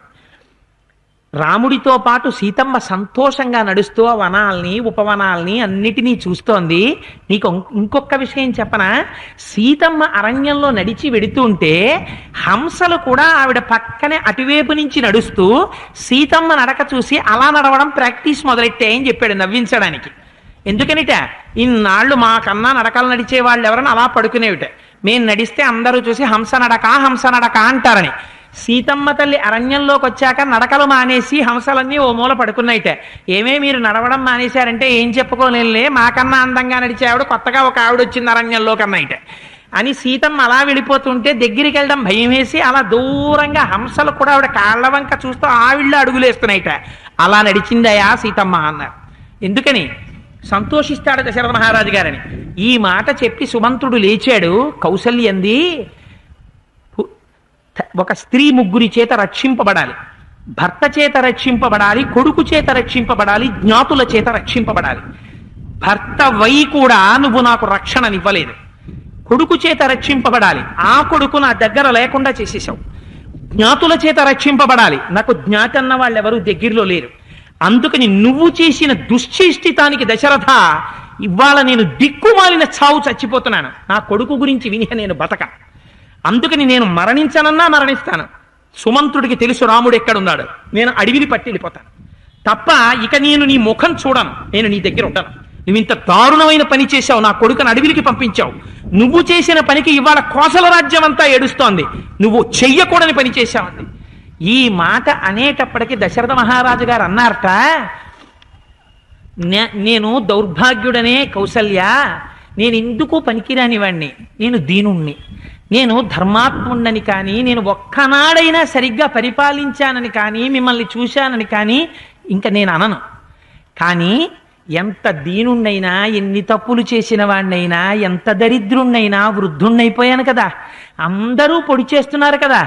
రాముడితో పాటు సీతమ్మ సంతోషంగా నడుస్తూ ఆ వనాల్ని ఉపవనాల్ని అన్నిటినీ చూస్తోంది. నీకు ఇంకొక విషయం చెప్పనా? సీతమ్మ అరణ్యంలో నడిచి వెడుతుంటే హంసలు కూడా ఆవిడ పక్కనే అటువైపు నుంచి నడుస్తూ సీతమ్మ నడక చూసి అలా నడవడం ప్రాక్టీస్ మొదలెట్టాయని చెప్పాడు నవ్వించడానికి. ఎందుకనిట ఇన్నాళ్ళు మాకన్నా నడకలు నడిచే వాళ్ళు ఎవరన్నా అలా పడుకునేవిట. మేము నడిస్తే అందరూ చూసి హంస నడక అంటారని. సీతమ్మ తల్లి అరణ్యంలోకి వచ్చాక నడకలు మానేసి హంసలన్నీ ఓ మూల పడుకున్నాయిట. ఏమే మీరు నడవడం మానేశారంటే ఏం చెప్పుకోలేనులే, మాకన్నా అందంగా నడిచే ఆవిడ కొత్తగా ఒక ఆవిడ వచ్చింది అరణ్యంలోకి అన్నాయిట అని సీతమ్మ అలా వెళ్ళిపోతుంటే దగ్గరికి వెళ్ళడం భయం వేసి అలా దూరంగా హంసలు కూడా ఆవిడ కాళ్ళ వంక చూస్తూ ఆవిళ్ళ అడుగులేస్తున్నాయిట. అలా నడిచిందయా సీతమ్మ అన్నారు. ఎందుకని? సంతోషిస్తాడు దశరథ మహారాజు గారని. ఈ మాట చెప్పి సుమంత్రుడు లేచాడు. కౌసల్యంది ఒక స్త్రీ ముగ్గురి చేత రక్షింపబడాలి. భర్త చేత రక్షింపబడాలి, కొడుకు చేత రక్షింపబడాలి, జ్ఞాతుల చేత రక్షింపబడాలి. భర్త వై కూడా నువ్వు నాకు రక్షణనివ్వలేదు. కొడుకు చేత రక్షింపబడాలి, ఆ కొడుకు నా దగ్గర లేకుండా చేసేసావు. జ్ఞాతుల చేత రక్షింపబడాలి, నాకు జ్ఞాతి అన్న వాళ్ళు ఎవరు దగ్గరలో లేరు. అందుకని నువ్వు చేసిన దుశ్చేష్టితానికి దశరథ ఇవాళ నేను దిక్కుమాలిన చావు చచ్చిపోతున్నాను. నా కొడుకు గురించి విని నేను బతక. అందుకని నేను మరణించనన్నా మరణిస్తాను. సుమంత్రుడికి తెలుసు రాముడు ఎక్కడున్నాడు. నేను అడవిని పట్టి వెళ్ళిపోతాను తప్ప ఇక నేను నీ ముఖం చూడను. నేను నీ దగ్గర ఉంటాను. నువ్వు ఇంత దారుణమైన పని చేశావు, నా కొడుకుని అడవికి పంపించావు. నువ్వు చేసిన పనికి ఇవాళ కోసల రాజ్యం అంతా ఏడుస్తోంది. నువ్వు చెయ్యకూడని పని చేశావంది. ఈ మాట అనేటప్పటికీ దశరథ మహారాజు గారు అన్నారట, నేను దౌర్భాగ్యుడనే కౌసల్య, నేను ఎందుకు పనికిరాని వాణ్ణి, నేను దీనుణ్ణి, నేను ధర్మాత్ముండని కానీ, నేను ఒక్కనాడైనా సరిగ్గా పరిపాలించానని కానీ, మిమ్మల్ని చూశానని కానీ ఇంకా నేను అనను. కానీ ఎంత దీనుణ్ణైనా, ఎన్ని తప్పులు చేసిన వాణ్ణైనా, ఎంత దరిద్రుణ్ణైనా వృద్ధుణ్ణైపోయాను కదా. అందరూ పొడి చేస్తున్నారు కదా.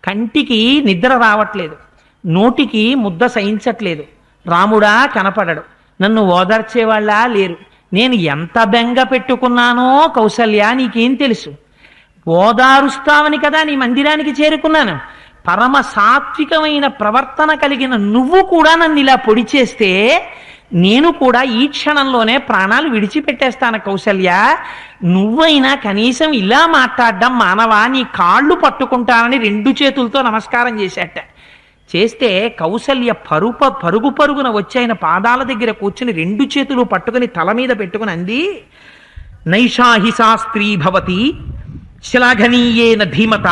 కంటికి నిద్ర రావట్లేదు, నోటికి ముద్ద సహించట్లేదు. రాముడా కనపడడు, నన్ను ఓదార్చేవాళ్ళ లేరు. నేను ఎంత బెంగ పెట్టుకున్నానో కౌసల్య నీకేం తెలుసు. ఓదారుస్తావని కదా నీ మందిరానికి చేరుకున్నాను. పరమ సాత్వికమైన ప్రవర్తన కలిగిన నువ్వు కూడా నన్ను ఇలా పొడి చేస్తే నేను కూడా ఈ క్షణంలోనే ప్రాణాలు విడిచిపెట్టేస్తాను కౌసల్య. నువ్వైనా కనీసం ఇలా మాట్లాడడం మానవా, నీ కాళ్ళు పట్టుకుంటానని 2 చేతులతో నమస్కారం చేశాట. చేస్తే కౌసల్య పరుగు పరుగున వచ్చి ఆయన పాదాల దగ్గర కూర్చుని 2 చేతులు పట్టుకుని తల మీద పెట్టుకుని అంది, నైషాహిసా స్త్రీ భవతి శ్లాఘనీయేన ధీమత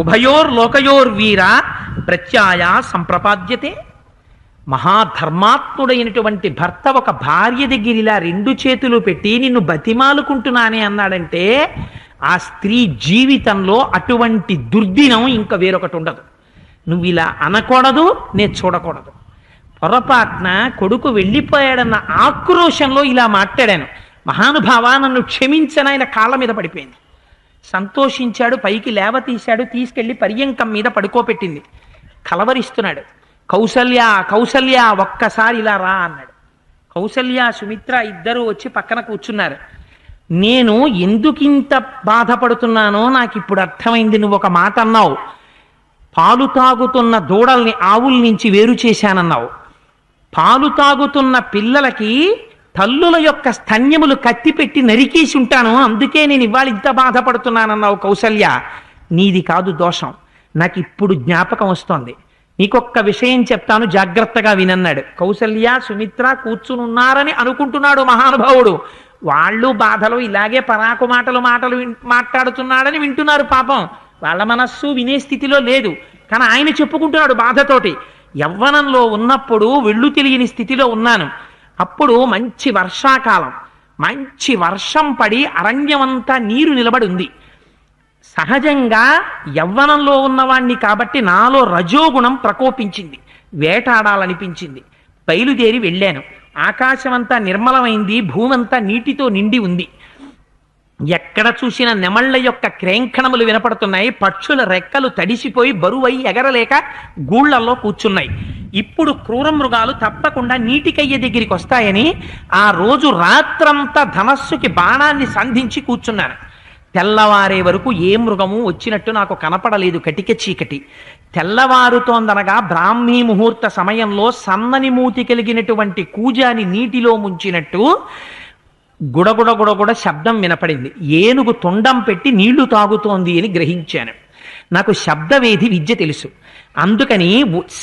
ఉభయోర్లోకయోర్వీర ప్రత్యాయ సంప్రపాద్యతే. మహాధర్మాత్ముడైనటువంటి భర్త ఒక భార్య దగ్గర ఇలా 2 చేతులు పెట్టి నిన్ను బతిమాలుకుంటున్నానే అన్నాడంటే ఆ స్త్రీ జీవితంలో అటువంటి దుర్దినం ఇంకా వేరొకటి ఉండదు. నువ్వు ఇలా అనకూడదు, నేను చూడకూడదు. పొరపాటున కొడుకు వెళ్ళిపోయాడన్న ఆక్రోశంలో ఇలా మాట్లాడాను. మహానుభావ నన్ను క్షమించని ఆయన కాళ్ళ మీద పడిపోయింది. సంతోషించాడు, పైకి లేవ తీశాడు, తీసుకెళ్లి పర్యంకం మీద పడుకోబెట్టింది. కలవరిస్తున్నాడు. కౌసల్య కౌసల్య ఒక్కసారి ఇలా రా అన్నాడు. కౌసల్య సుమిత్ర ఇద్దరూ వచ్చి పక్కన కూర్చున్నారు. నేను ఎందుకింత బాధపడుతున్నానో నాకు ఇప్పుడు అర్థమైంది. నువ్వు ఒక మాట అన్నావు, పాలు తాగుతున్న దూడల్ని ఆవుల నుంచి వేరు చేశానన్నావు. పాలు తాగుతున్న పిల్లలకి తల్లుల యొక్క స్తన్యములు కత్తిపెట్టి నరికేసి ఉంటాను, అందుకే నేను ఇవాళ ఇంత బాధపడుతున్నానన్నావు కౌసల్య. నీది కాదు దోషం, నాకు ఇప్పుడు జ్ఞాపకం వస్తోంది. నీకొక్క విషయం చెప్తాను, జాగ్రత్తగా వినన్నాడు. కౌసల్య సుమిత్ర కూర్చునున్నారని అనుకుంటున్నాడు మహానుభావుడు. వాళ్ళు బాధలు ఇలాగే పరాకు మాటలు మాట్లాడుతున్నాడని వింటున్నారు. పాపం వాళ్ళ మనస్సు వినే స్థితిలో లేదు. కానీ ఆయన చెప్పుకుంటున్నాడు బాధతోటి, యవ్వనంలో ఉన్నప్పుడు వెళ్ళు తెలియని స్థితిలో ఉన్నాను. అప్పుడు మంచి వర్షాకాలం, మంచి వర్షం పడి అరణ్యమంతా నీరు నిలబడి ఉంది. సహజంగా యవ్వనంలో ఉన్నవాణ్ణి కాబట్టి నాలో రజోగుణం ప్రకోపించింది, వేటాడాలనిపించింది. బయలుదేరి వెళ్ళాను. ఆకాశమంతా నిర్మలమైంది, భూమంతా నీటితో నిండి ఉంది. ఎక్కడ చూసిన నెమళ్ల యొక్క క్రేంఖణములు వినపడుతున్నాయి. పక్షుల రెక్కలు తడిసిపోయి బరువై ఎగరలేక గూళ్లలో కూర్చున్నాయి. ఇప్పుడు క్రూర మృగాలు తప్పకుండా నీటికయ్య దగ్గరికి వస్తాయని ఆ రోజు రాత్రంతా ధనస్సుకి బాణాన్ని సంధించి కూర్చున్నాను. తెల్లవారే వరకు ఏ మృగము వచ్చినట్టు నాకు కనపడలేదు. కటిక చీకటి. తెల్లవారుతోందనగా బ్రాహ్మీ ముహూర్త సమయంలో సన్నని మూతి కలిగినటువంటి కూజాని నీటిలో ముంచినట్టు గుడగుడ గుడగుడ శబ్దం వినపడింది. ఏనుగు తొండం పెట్టి నీళ్లు తాగుతోంది అని గ్రహించాను. నాకు శబ్దవేది విద్య తెలుసు. అందుకని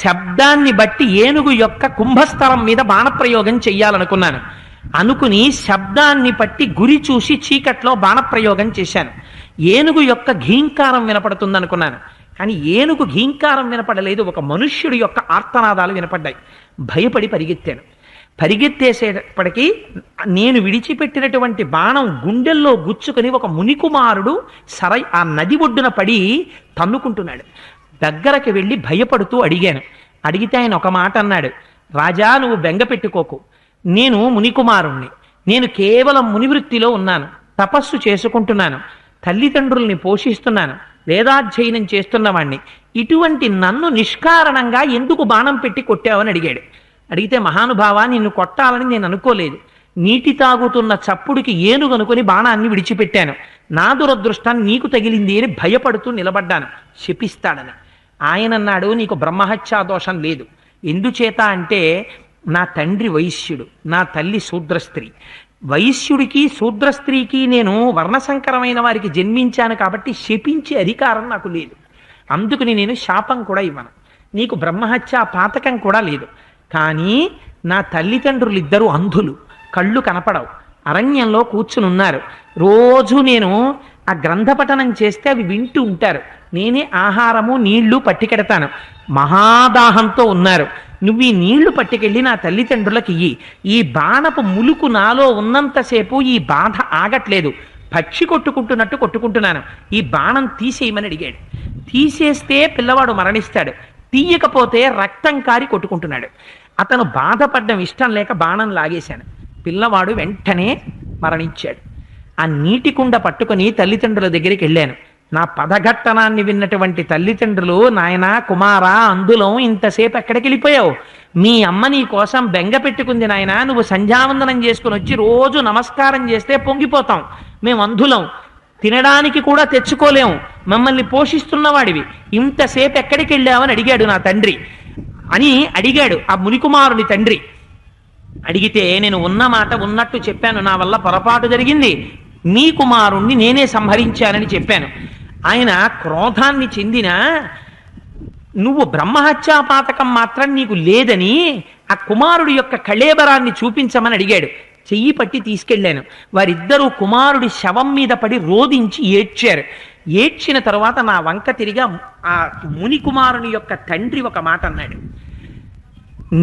శబ్దాన్ని బట్టి ఏనుగు యొక్క కుంభస్థలం మీద బాణప్రయోగం చెయ్యాలనుకున్నాను. అనుకుని శబ్దాన్ని బట్టి గురి చూసి చీకట్లో బాణప్రయోగం చేశాను. ఏనుగు యొక్క ఘీంకారం వినపడుతుంది అనుకున్నాను, కానీ ఏనుగు ఘీంకారం వినపడలేదు. ఒక మనుష్యుడి యొక్క ఆర్తనాదాలు వినపడ్డాయి. భయపడి పరిగెత్తాను. పరిగెత్తేసేటప్పటికీ నేను విడిచిపెట్టినటువంటి బాణం గుండెల్లో గుచ్చుకొని ఒక మునికుమారుడు ఆ నది ఒడ్డున పడి తన్నుకుంటున్నాడు. దగ్గరకు వెళ్ళి భయపడుతూ అడిగాను. అడిగితే ఆయన ఒక మాట అన్నాడు, రాజా నువ్వు బెంగ పెట్టుకోకు, నేను మునికుమారుణ్ణి, నేను కేవలం మునివృత్తిలో ఉన్నాను, తపస్సు చేసుకుంటున్నాను, తల్లిదండ్రుల్ని పోషిస్తున్నాను, వేదాధ్యయనం చేస్తున్నవాణ్ణి, ఇటువంటి నన్ను నిష్కారణంగా ఎందుకు బాణం పెట్టి కొట్టావని అడిగాడు. అడిగితే మహానుభావా నిన్ను కొట్టాలని నేను అనుకోలేదు, నీటి తాగుతున్న చప్పుడికి ఏనుగు అనుకుని బాణాన్ని విడిచిపెట్టాను, నా దురదృష్టాన్ని నీకు తగిలింది అని భయపడుతూ నిలబడ్డాను, శపిస్తాడని. ఆయన అన్నాడు, నీకు బ్రహ్మహత్యా దోషం లేదు. ఎందుచేత అంటే నా తండ్రి వైశ్యుడు, నా తల్లి శూద్రస్త్రీ. వైశ్యుడికి శూద్రస్త్రీకి నేను వర్ణసంకరమైన వారికి జన్మించాను కాబట్టి శపించే అధికారం నాకు లేదు. అందుకని నేను శాపం కూడా ఇవ్వను. నీకు బ్రహ్మహత్యా పాతకం కూడా లేదు. కానీ నా తల్లిదండ్రులు ఇద్దరు అంధులు, కళ్ళు కనపడవు, అరణ్యంలో కూర్చుని ఉన్నారు. రోజు నేను ఆ గ్రంథపఠనం చేస్తే అవి వింటూ ఉంటారు. నేనే ఆహారము నీళ్లు పట్టికెడతాను. మహాదాహంతో ఉన్నారు. నువ్వు ఈ నీళ్లు పట్టుకెళ్ళి నా తల్లిదండ్రులకి ఇయ్యి. ఈ బాణపు ములుకు నాలో ఉన్నంతసేపు ఈ బాధ ఆగట్లేదు, పక్షి కొట్టుకుంటున్నట్టు కొట్టుకుంటున్నాను, ఈ బాణం తీసేయమని అడిగాడు. తీసేస్తే పిల్లవాడు మరణిస్తాడు, తీయకపోతే రక్తం కారి కొట్టుకుంటున్నాడు. అతను బాధపడ్డం ఇష్టం లేక బాణం లాగేశాను. పిల్లవాడు వెంటనే మరణించాడు. ఆ నీటి కుండ పట్టుకుని తల్లిదండ్రుల దగ్గరికి వెళ్ళాను. నా పదఘట్టనాన్ని విన్నటువంటి తల్లిదండ్రులు, నాయనా కుమారా అందులో ఇంతసేపు ఎక్కడికి వెళ్ళిపోయావు? మీ అమ్మ నీ కోసం బెంగ పెట్టుకుంది నాయనా, నువ్వు సంధ్యావందనం చేసుకుని వచ్చి రోజు నమస్కారం చేస్తే పొంగిపోతాం, మేము అంధులం, తినడానికి కూడా తెచ్చుకోలేము, మమ్మల్ని పోషిస్తున్నవాడివి, ఇంతసేపు ఎక్కడికి వెళ్ళావని అడిగాడు నా తండ్రి అని అడిగాడు ఆ మునికుమారుని తండ్రి. అడిగితే నేను ఉన్న మాట ఉన్నట్టు చెప్పాను, నా వల్ల పొరపాటు జరిగింది, మీ కుమారుణ్ణి నేనే సంహరించానని చెప్పాను. ఆయన క్రోధాన్ని చెందిన, నువ్వు బ్రహ్మహత్యా పాతకం మాత్రం నీకు లేదని ఆ కుమారుడి యొక్క కళేబరాన్ని చూపించమని అడిగాడు. చెయ్యి పట్టి తీసుకెళ్ళాను. వారిద్దరూ కుమారుడి శవం మీద పడి రోదించి ఏడ్చారు. ఏడ్చిన తరువాత నా వంక తిరిగా ఆ ముని కుమారుని యొక్క తండ్రి ఒక మాట అన్నాడు,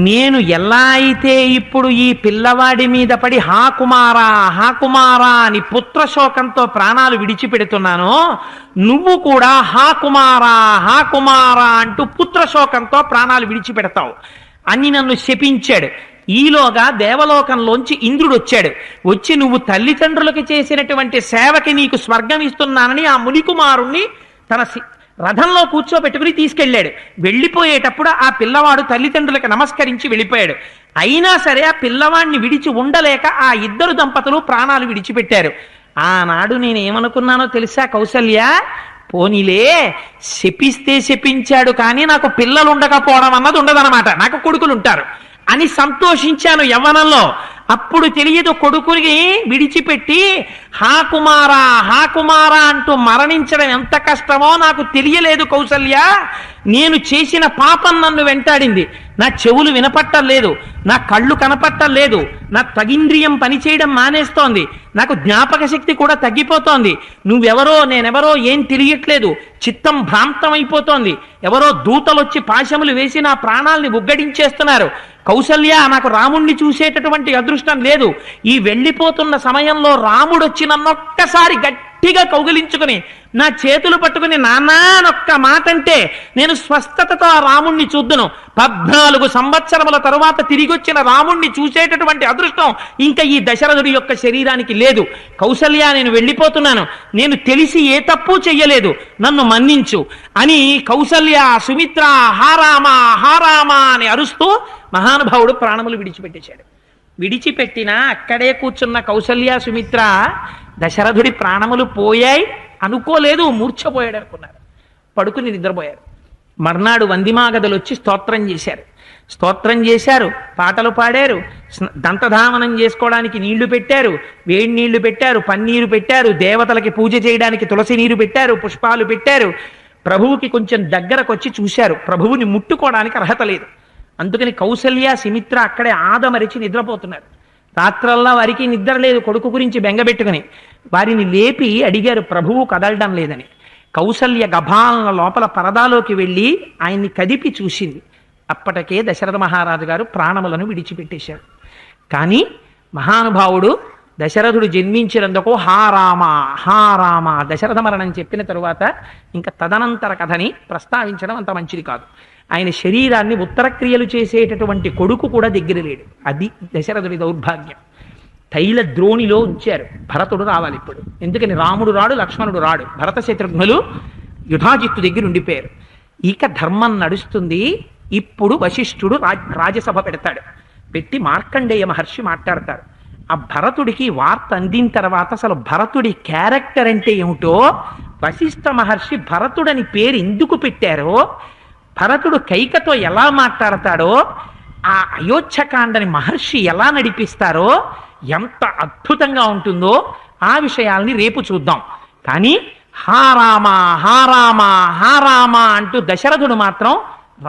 నేను ఎలా అయితే ఇప్పుడు ఈ పిల్లవాడి మీద పడి హా కుమారా అని పుత్రశోకంతో ప్రాణాలు విడిచిపెడుతున్నానో, నువ్వు కూడా హా కుమారా అంటూ పుత్రశోకంతో ప్రాణాలు విడిచిపెడతావు అని నన్ను శపించాడు. ఈలోగా దేవలోకంలోంచి ఇంద్రుడు వచ్చాడు. వచ్చి నువ్వు తల్లిదండ్రులకు చేసినటువంటి సేవకి నీకు స్వర్గం ఇస్తున్నానని ఆ మునికుమారుణ్ణి రథంలో కూర్చోబెట్టుకుని తీసుకెళ్ళాడు. వెళ్ళిపోయేటప్పుడు ఆ పిల్లవాడు తల్లిదండ్రులకు నమస్కరించి వెళ్ళిపోయాడు. అయినా సరే ఆ పిల్లవాడిని విడిచి ఉండలేక ఆ ఇద్దరు దంపతులు ప్రాణాలు విడిచిపెట్టారు. ఆనాడు నేనేమనుకున్నానో తెలుసా కౌసల్య, పోనీలే శపిస్తే శపించాడు కానీ నాకు పిల్లలు ఉండకపోవడం అన్నది ఉండదన్నమాట, నాకు కొడుకులు ఉంటారు అని సంతోషించాను యవ్వనంలో. అప్పుడు తెలియదు కొడుకుని విడిచిపెట్టి హా కుమారా అంటూ మరణించడం ఎంత కష్టమో నాకు తెలియలేదు కౌసల్య. నేను చేసిన పాపం నన్ను వెంటాడింది. నా చెవులు వినపట్టలేదు, నా కళ్ళు కనపట్టలేదు, నా తగింద్రియం పనిచేయడం మానేస్తోంది, నాకు జ్ఞాపక శక్తి కూడా తగ్గిపోతోంది. నువ్వెవరో నేనెవరో ఏం తెలియట్లేదు, చిత్తం భ్రాంతమైపోతోంది. ఎవరో దూతలొచ్చి పాశములు వేసి నా ప్రాణాల్ని ఉగ్గడించేస్తున్నారు. కౌసల్య, నాకు రాముణ్ణి చూసేటటువంటి అదృష్టం లేదు. ఈ వెళ్ళిపోతున్న సమయంలో రాముడొచ్చి నన్నొక్కసారి గట్టిగా కౌగిలించుకుని నా చేతులు పట్టుకుని నాన్నా నొక్క మాట అంటే నేను స్వస్థతతో ఆ రాముణ్ణి చూద్దును. 14 సంవత్సరముల తరువాత తిరిగొచ్చిన రాముణ్ణి చూసేటటువంటి అదృష్టం ఇంకా ఈ దశరథుడి యొక్క శరీరానికి లేదు. కౌసల్య, నేను వెళ్ళిపోతున్నాను, నేను తెలిసి ఏ తప్పు చెయ్యలేదు, నన్ను మన్నించు అని కౌసల్య సుమిత్ర హారామా అని అరుస్తూ మహానుభావుడు ప్రాణములు విడిచిపెట్టేశాడు. విడిచిపెట్టినా అక్కడే కూర్చున్న కౌసల్య సుమిత్ర దశరథుడి ప్రాణములు పోయాయి అనుకోలేదు, మూర్ఛపోయాడు అనుకున్నారు. పడుకుని నిద్రపోయారు. మర్నాడు వందిమాగదలు వచ్చి స్తోత్రం చేశారు, పాటలు పాడారు, దంతధావనం చేసుకోవడానికి నీళ్లు పెట్టారు, వేడి నీళ్లు పెట్టారు, పన్నీరు పెట్టారు, దేవతలకి పూజ చేయడానికి తులసి నీరు పెట్టారు, పుష్పాలు పెట్టారు. ప్రభువుకి కొంచెం దగ్గరకు వచ్చి చూశారు. ప్రభువుని ముట్టుకోవడానికి అర్హత లేదు. అందుకని కౌసల్య సుమిత్ర అక్కడే ఆదమరిచి నిద్రపోతున్నారు. రాత్రల్లా వారికి నిద్ర లేదు, కొడుకు గురించి బెంగబెట్టుకుని. వారిని లేపి అడిగారు, ప్రభువు కదలడం లేదని. కౌసల్య గభాలన లోపల పరదాలోకి వెళ్ళి ఆయన్ని కదిపి చూసింది. అప్పటికే దశరథ మహారాజు గారు ప్రాణములను విడిచిపెట్టేశారు. కానీ మహానుభావుడు దశరథుడు జన్మించినందుకు హారామ దశరథ మరణం చెప్పిన తరువాత ఇంకా తదనంతర కథని ప్రస్తావించడం అంత మంచిది కాదు. ఆయన శరీరాన్ని ఉత్తరక్రియలు చేసేటటువంటి కొడుకు కూడా దగ్గర లేడు. అది దశరథుడి దౌర్భాగ్యం. తైల ద్రోణిలో ఉంచారు. భరతుడు రావాలి ఇప్పుడు, ఎందుకని రాముడు రాడు, లక్ష్మణుడు రాడు, భరత శత్రుఘ్నులు యుధాజిత్తు దగ్గర ఉండిపోయారు. ఇక ధర్మం నడుస్తుంది. ఇప్పుడు వశిష్ఠుడు రాజసభ పెట్టి మార్కండేయ మహర్షి మాట్లాడతారు. ఆ భరతుడికి వార్త అందిన తర్వాత అసలు భరతుడి క్యారెక్టర్ అంటే ఏమిటో, వశిష్ఠ మహర్షి భరతుడని పేరు ఎందుకు పెట్టారో, భరతుడు కైకతో ఎలా మాట్లాడతాడో, ఆ అయోధ్యకాండని మహర్షి ఎలా నడిపిస్తారో ఎంత అద్భుతంగా ఉంటుందో ఆ విషయాల్ని రేపు చూద్దాం. కానీ హారామ అంటూ దశరథుడు మాత్రం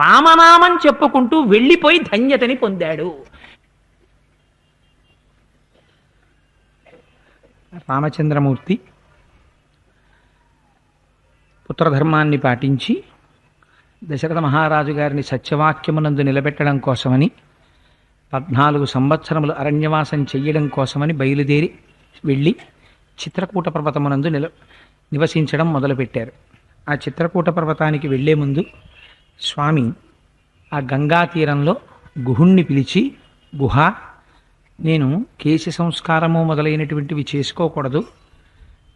రామనామం చెప్పుకుంటూ వెళ్ళిపోయి ధన్యతని పొందాడు. రామచంద్రమూర్తి పుత్రధర్మాన్ని పాటించి దశరథ మహారాజు గారిని సత్యవాక్యమునందు నిలబెట్టడం కోసమని 14 సంవత్సరములు అరణ్యవాసం చెయ్యడం కోసమని బయలుదేరి వెళ్ళి చిత్రకూట పర్వతమునందు నివసించడం మొదలుపెట్టారు. ఆ చిత్రకూట పర్వతానికి వెళ్లే ముందు స్వామి ఆ గంగా తీరంలో గుహుణ్ణి పిలిచి, గుహ, నేను కేశ సంస్కారము మొదలైనటువంటివి చేసుకోకూడదు,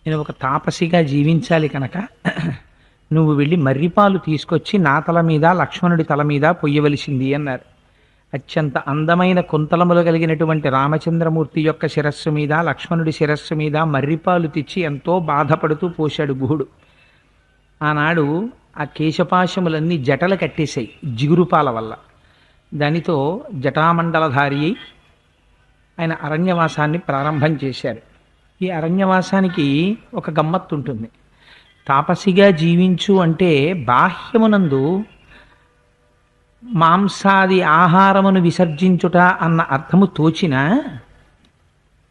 నేను ఒక తాపసిగా జీవించాలి కనుక నువ్వు వెళ్ళి మర్రిపాలు తీసుకొచ్చి నా తల మీద లక్ష్మణుడి తల మీద పొయ్యవలసింది అన్నారు. అత్యంత అందమైన కుంతలములు కలిగినటువంటి రామచంద్రమూర్తి యొక్క శిరస్సు మీద, లక్ష్మణుడి శిరస్సు మీద మర్రిపాలు తెచ్చి ఎంతో బాధపడుతూ పోశాడు గుహుడు. ఆనాడు ఆ కేశపాశములన్నీ జటలు కట్టేశాయి జిగురుపాల వల్ల. దానితో జటామండలధారి అయి ఆయన అరణ్యవాసాన్ని ప్రారంభం చేశారు. ఈ అరణ్యవాసానికి ఒక గమ్మత్తు ఉంటుంది. తాపసిగా జీవించు అంటే బాహ్యమునందు మాంసాది ఆహారమును విసర్జించుట అన్న అర్థము తోచిన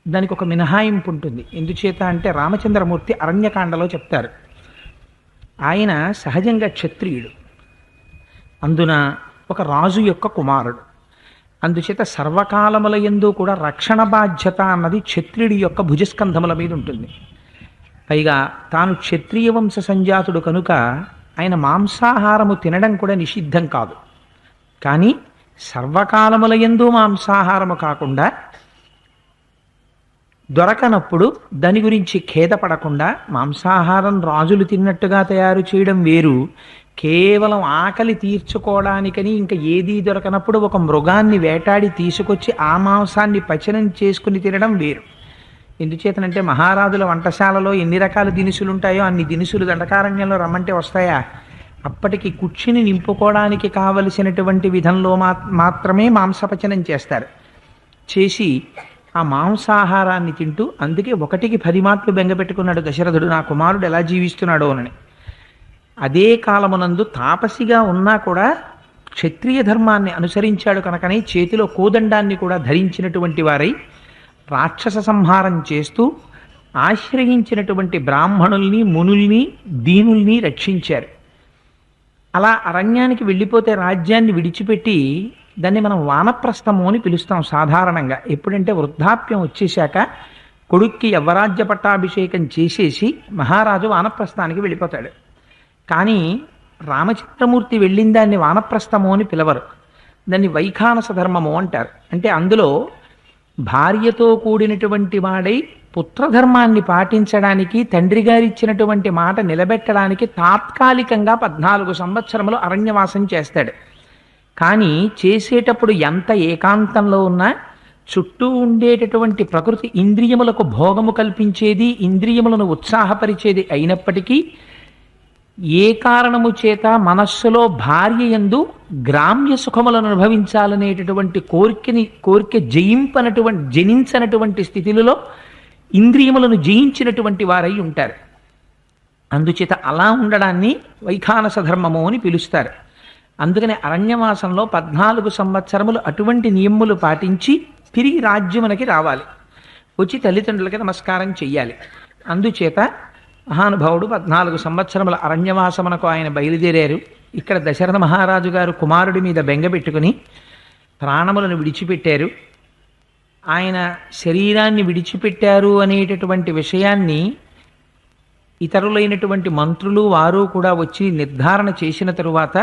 దానికి ఒక మినహాయింపు ఉంటుంది. ఎందుచేత అంటే రామచంద్రమూర్తి అరణ్యకాండలో చెప్తారు, ఆయన సహజంగా క్షత్రియుడు, అందున ఒక రాజు యొక్క కుమారుడు. అందుచేత సర్వకాలముల యందు కూడా రక్షణ బాధ్యత అన్నది క్షత్రియుడి యొక్క భుజస్కంధముల మీద ఉంటుంది. పైగా తాను క్షత్రియ వంశ సంజాతుడు కనుక ఆయన మాంసాహారము తినడం కూడా నిషిద్ధం కాదు. కానీ సర్వకాలముల యందు మాంసాహారము కాకుండా దొరకనప్పుడు దాని గురించి ఖేదపడకుండా మాంసాహారం రాజులు తిన్నట్టుగా తయారు చేయడం వేరు, కేవలం ఆకలి తీర్చుకోవడానికని ఇంకా ఏదీ దొరకనప్పుడు ఒక మృగాన్ని వేటాడి తీసుకొచ్చి ఆ మాంసాన్ని పచనం చేసుకుని తినడం వేరు. ఎందుచేతనంటే మహారాజుల వంటశాలలో ఎన్ని రకాల దినుసులు ఉంటాయో అన్ని దినుసులు దండకారణ్యంలో రమ్మంటే వస్తాయా? అప్పటికి కుక్షిని నింపుకోవడానికి కావలసినటువంటి విధంలో మాత్రమే మాంసపచనం చేస్తారు. చేసి ఆ మాంసాహారాన్ని తింటూ, అందుకే 1కి 10 మాటలు బెంగపెట్టుకున్నాడు దశరథుడు, నా కుమారుడు ఎలా జీవిస్తున్నాడో అని. అదే కాలమునందు తాపసిగా ఉన్నా కూడా క్షత్రియ ధర్మాన్ని అనుసరించాడు కనుకనే చేతిలో కోదండాన్ని కూడా ధరించినటువంటి వారై రాక్షస సంహారం చేస్తూ ఆశ్రయించినటువంటి బ్రాహ్మణుల్ని, మునుల్ని, దీనుల్ని రక్షించారు. అలా అరణ్యానికి వెళ్ళిపోతే రాజ్యాన్ని విడిచిపెట్టి, దాన్ని మనం వానప్రస్థము అని పిలుస్తాం సాధారణంగా. ఎప్పుడంటే వృద్ధాప్యం వచ్చేశాక కొడుక్కి యవ్వరాజ్య పట్టాభిషేకం చేసేసి మహారాజు వానప్రస్థానికి వెళ్ళిపోతాడు. కానీ రామచంద్రమూర్తి వెళ్ళిన దాన్ని వానప్రస్థము అని పిలవరు, దాన్ని వైఖానస ధర్మము అంటారు. అంటే అందులో భార్యతో కూడినటువంటి వాడై పుత్రధర్మాన్ని పాటించడానికి, తండ్రి గారిచ్చినటువంటి మాట నిలబెట్టడానికి తాత్కాలికంగా 14 సంవత్సరములు అరణ్యవాసం చేస్తాడు. కానీ చేసేటప్పుడు ఎంత ఏకాంతంలో ఉన్నా చుట్టూ ఉండేటటువంటి ప్రకృతి ఇంద్రియములకు భోగము కల్పించేది, ఇంద్రియములను ఉత్సాహపరిచేది అయినప్పటికీ ఏ కారణము చేత మనస్సులో భార్య యందు గ్రామ్య సుఖములను అనుభవించాలనేటటువంటి కోరిక జనించనటువంటి స్థితిలో ఇంద్రియములను జయించినటువంటి వారై ఉంటారు. అందుచేత అలా ఉండడాన్ని వైఖానస ధర్మము అని పిలుస్తారు. అందుకని అరణ్యవాసంలో 14 సంవత్సరములు అటువంటి నియములు పాటించి తిరిగి రాజ్యమునకి రావాలి, వచ్చి తల్లిదండ్రులకి నమస్కారం చెయ్యాలి. అందుచేత మహానుభావుడు 14 సంవత్సరముల అరణ్యవాసమునకు ఆయన బయలుదేరారు. ఇక్కడ దశరథ మహారాజు గారు కుమారుడి మీద బెంగపెట్టుకుని ప్రాణములను విడిచిపెట్టారు. ఆయన శరీరాన్ని విడిచిపెట్టారు అనేటటువంటి విషయాన్ని ఇతరులైనటువంటి మంత్రులు వారు కూడా వచ్చి నిర్ధారణ చేసిన తరువాత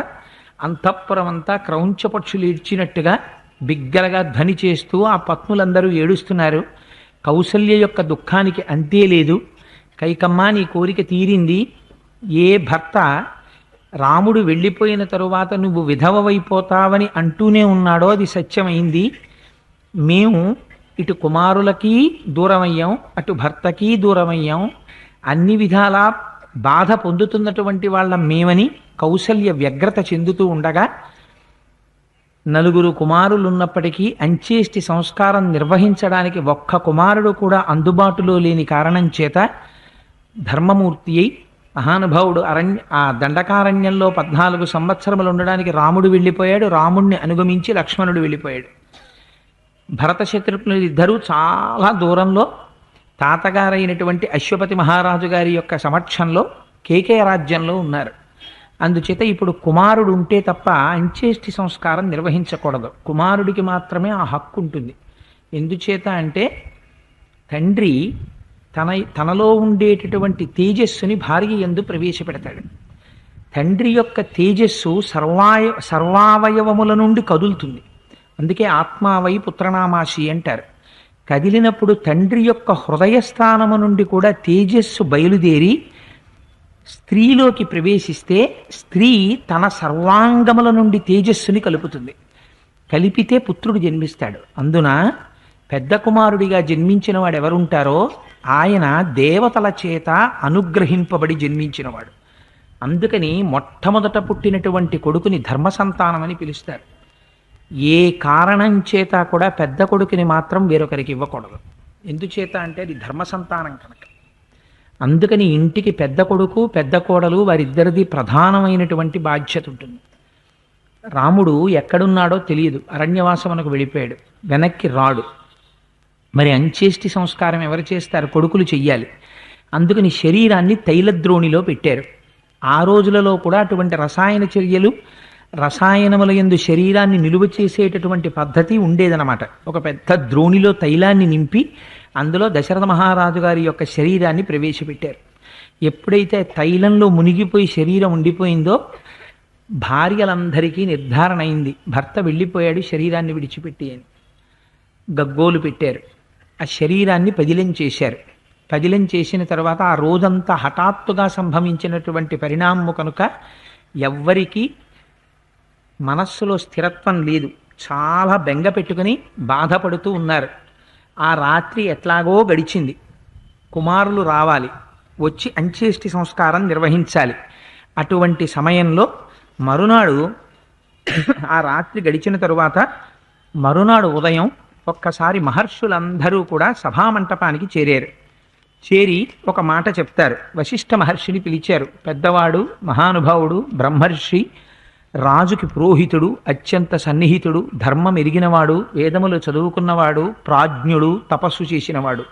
అంతఃపురం అంతా క్రౌంచపక్షులు ఏడ్చినట్టుగా బిగ్గరగా ధ్వని చేస్తూ ఆ పత్నులందరూ ఏడుస్తున్నారు. కౌసల్య యొక్క దుఃఖానికి అంతే లేదు. కైకమ్మ, నీ కోరిక తీరింది. ఏ భర్త రాముడు వెళ్ళిపోయిన తరువాత నువ్వు విధవవైపోతావని అంటూనే ఉన్నాడో అది సత్యమైంది. మేము ఇటు కుమారులకి దూరమయ్యాం, అటు భర్తకి దూరమయ్యాం, అన్ని విధాలా బాధ పొందుతున్నటువంటి వాళ్ళ మేమని కౌసల్య వ్యగ్రత చెందుతూ ఉండగా, 4 కుమారులు ఉన్నప్పటికీ అంచేష్టి సంస్కారం నిర్వహించడానికి ఒక్క కుమారుడు కూడా అందుబాటులో లేని కారణం చేత ధర్మమూర్తి అయి మహానుభావుడు ఆ దండకారణ్యంలో 14 సంవత్సరములు ఉండడానికి రాముడు వెళ్ళిపోయాడు. రాముణ్ణి అనుగమించి లక్ష్మణుడు వెళ్ళిపోయాడు. భరత శత్రుఘ్నులు ఇద్దరూ చాలా దూరంలో తాతగారైనటువంటి అశ్వపతి మహారాజు గారి యొక్క సమక్షంలో కేకయ రాజ్యంలో ఉన్నారు. అందుచేత ఇప్పుడు కుమారుడు ఉంటే తప్ప అంచేష్టి సంస్కారం నిర్వహించకూడదు. కుమారుడికి మాత్రమే ఆ హక్కు ఉంటుంది. ఎందుచేత అంటే తండ్రి తనలో ఉండేటటువంటి తేజస్సుని భార్య యందు ప్రవేశపెడతాడు. తండ్రి యొక్క తేజస్సు సర్వావయవముల నుండి కదులుతుంది. అందుకే ఆత్మావై పుత్రనామాసి అంటారు. కదిలినప్పుడు తండ్రి యొక్క హృదయస్థానము నుండి కూడా తేజస్సు బయలుదేరి స్త్రీలోకి ప్రవేశిస్తే స్త్రీ తన సర్వాంగముల నుండి తేజస్సుని కలుపుతుంది. కలిపితే పుత్రుడు జన్మిస్తాడు. అందున పెద్ద కుమారుడిగా జన్మించిన వాడు ఎవరుంటారో ఆయన దేవతల చేత అనుగ్రహింపబడి జన్మించినవాడు. అందుకని మొట్టమొదట పుట్టినటువంటి కొడుకుని ధర్మ సంతానమని పిలుస్తారు. ఏ కారణం చేత కూడా పెద్ద కొడుకుని మాత్రం వేరొకరికి ఇవ్వకూడదు. ఎందుచేత అంటే అది ధర్మ సంతానం కనుక. అందుకని ఇంటికి పెద్ద కొడుకు పెద్ద కోడలు వారిద్దరిది ప్రధానమైనటువంటి బాధ్యత ఉంటుంది. రాముడు ఎక్కడున్నాడో తెలియదు, అరణ్యవాసమునకు వెళ్ళిపోయాడు, వెనక్కి రాడు. మరి అంచేష్టి సంస్కారం ఎవరు చేస్తారు? కొడుకులు చెయ్యాలి. అందుకని శరీరాన్ని తైలద్రోణిలో పెట్టారు. ఆ రోజులలో కూడా అటువంటి రసాయన చర్యలు, రసాయనముల యందు శరీరాన్ని నిలువ చేసేటటువంటి పద్ధతి ఉండేదన్నమాట. ఒక పెద్ద ద్రోణిలో తైలాన్ని నింపి అందులో దశరథ మహారాజు గారి యొక్క శరీరాన్ని ప్రవేశపెట్టారు. ఎప్పుడైతే తైలంలో మునిగిపోయి శరీరం ఉండిపోయిందో భార్యలందరికీ నిర్ధారణ అయింది, భర్త వెళ్ళిపోయాడు శరీరాన్ని విడిచిపెట్టి అని. గగ్గోలు పెట్టారు. ఆ శరీరాన్ని పదిలం చేశారు. పదిలం చేసిన తర్వాత ఆ రోజంతా హఠాత్తుగా సంభవించినటువంటి పరిణామము కనుక ఎవ్వరికీ మనస్సులో స్థిరత్వం లేదు. చాలా బెంగ పెట్టుకుని బాధపడుతూ ఉన్నారు. ఆ రాత్రి ఎట్లాగో గడిచింది. కుమారులు రావాలి, వచ్చి అంత్యేష్టి సంస్కారం నిర్వహించాలి. అటువంటి సమయంలో మరునాడు ఆ రాత్రి గడిచిన తరువాత మరునాడు ఉదయం ఒక్కసారి మహర్షులందరూ కూడా సభామంటపానికి చేరారు. చేరి ఒక మాట చెప్తారు. వశిష్ఠ మహర్షిని పిలిచారు. పెద్దవాడు, మహానుభావుడు, బ్రహ్మర్షి, రాజుకి పురోహితుడు, అత్యంత సన్నిహితుడు, ధర్మం ఎరిగినవాడు, వేదములు చదువుకున్నవాడు, ప్రాజ్ఞుడు, తపస్సు చేసినవాడు.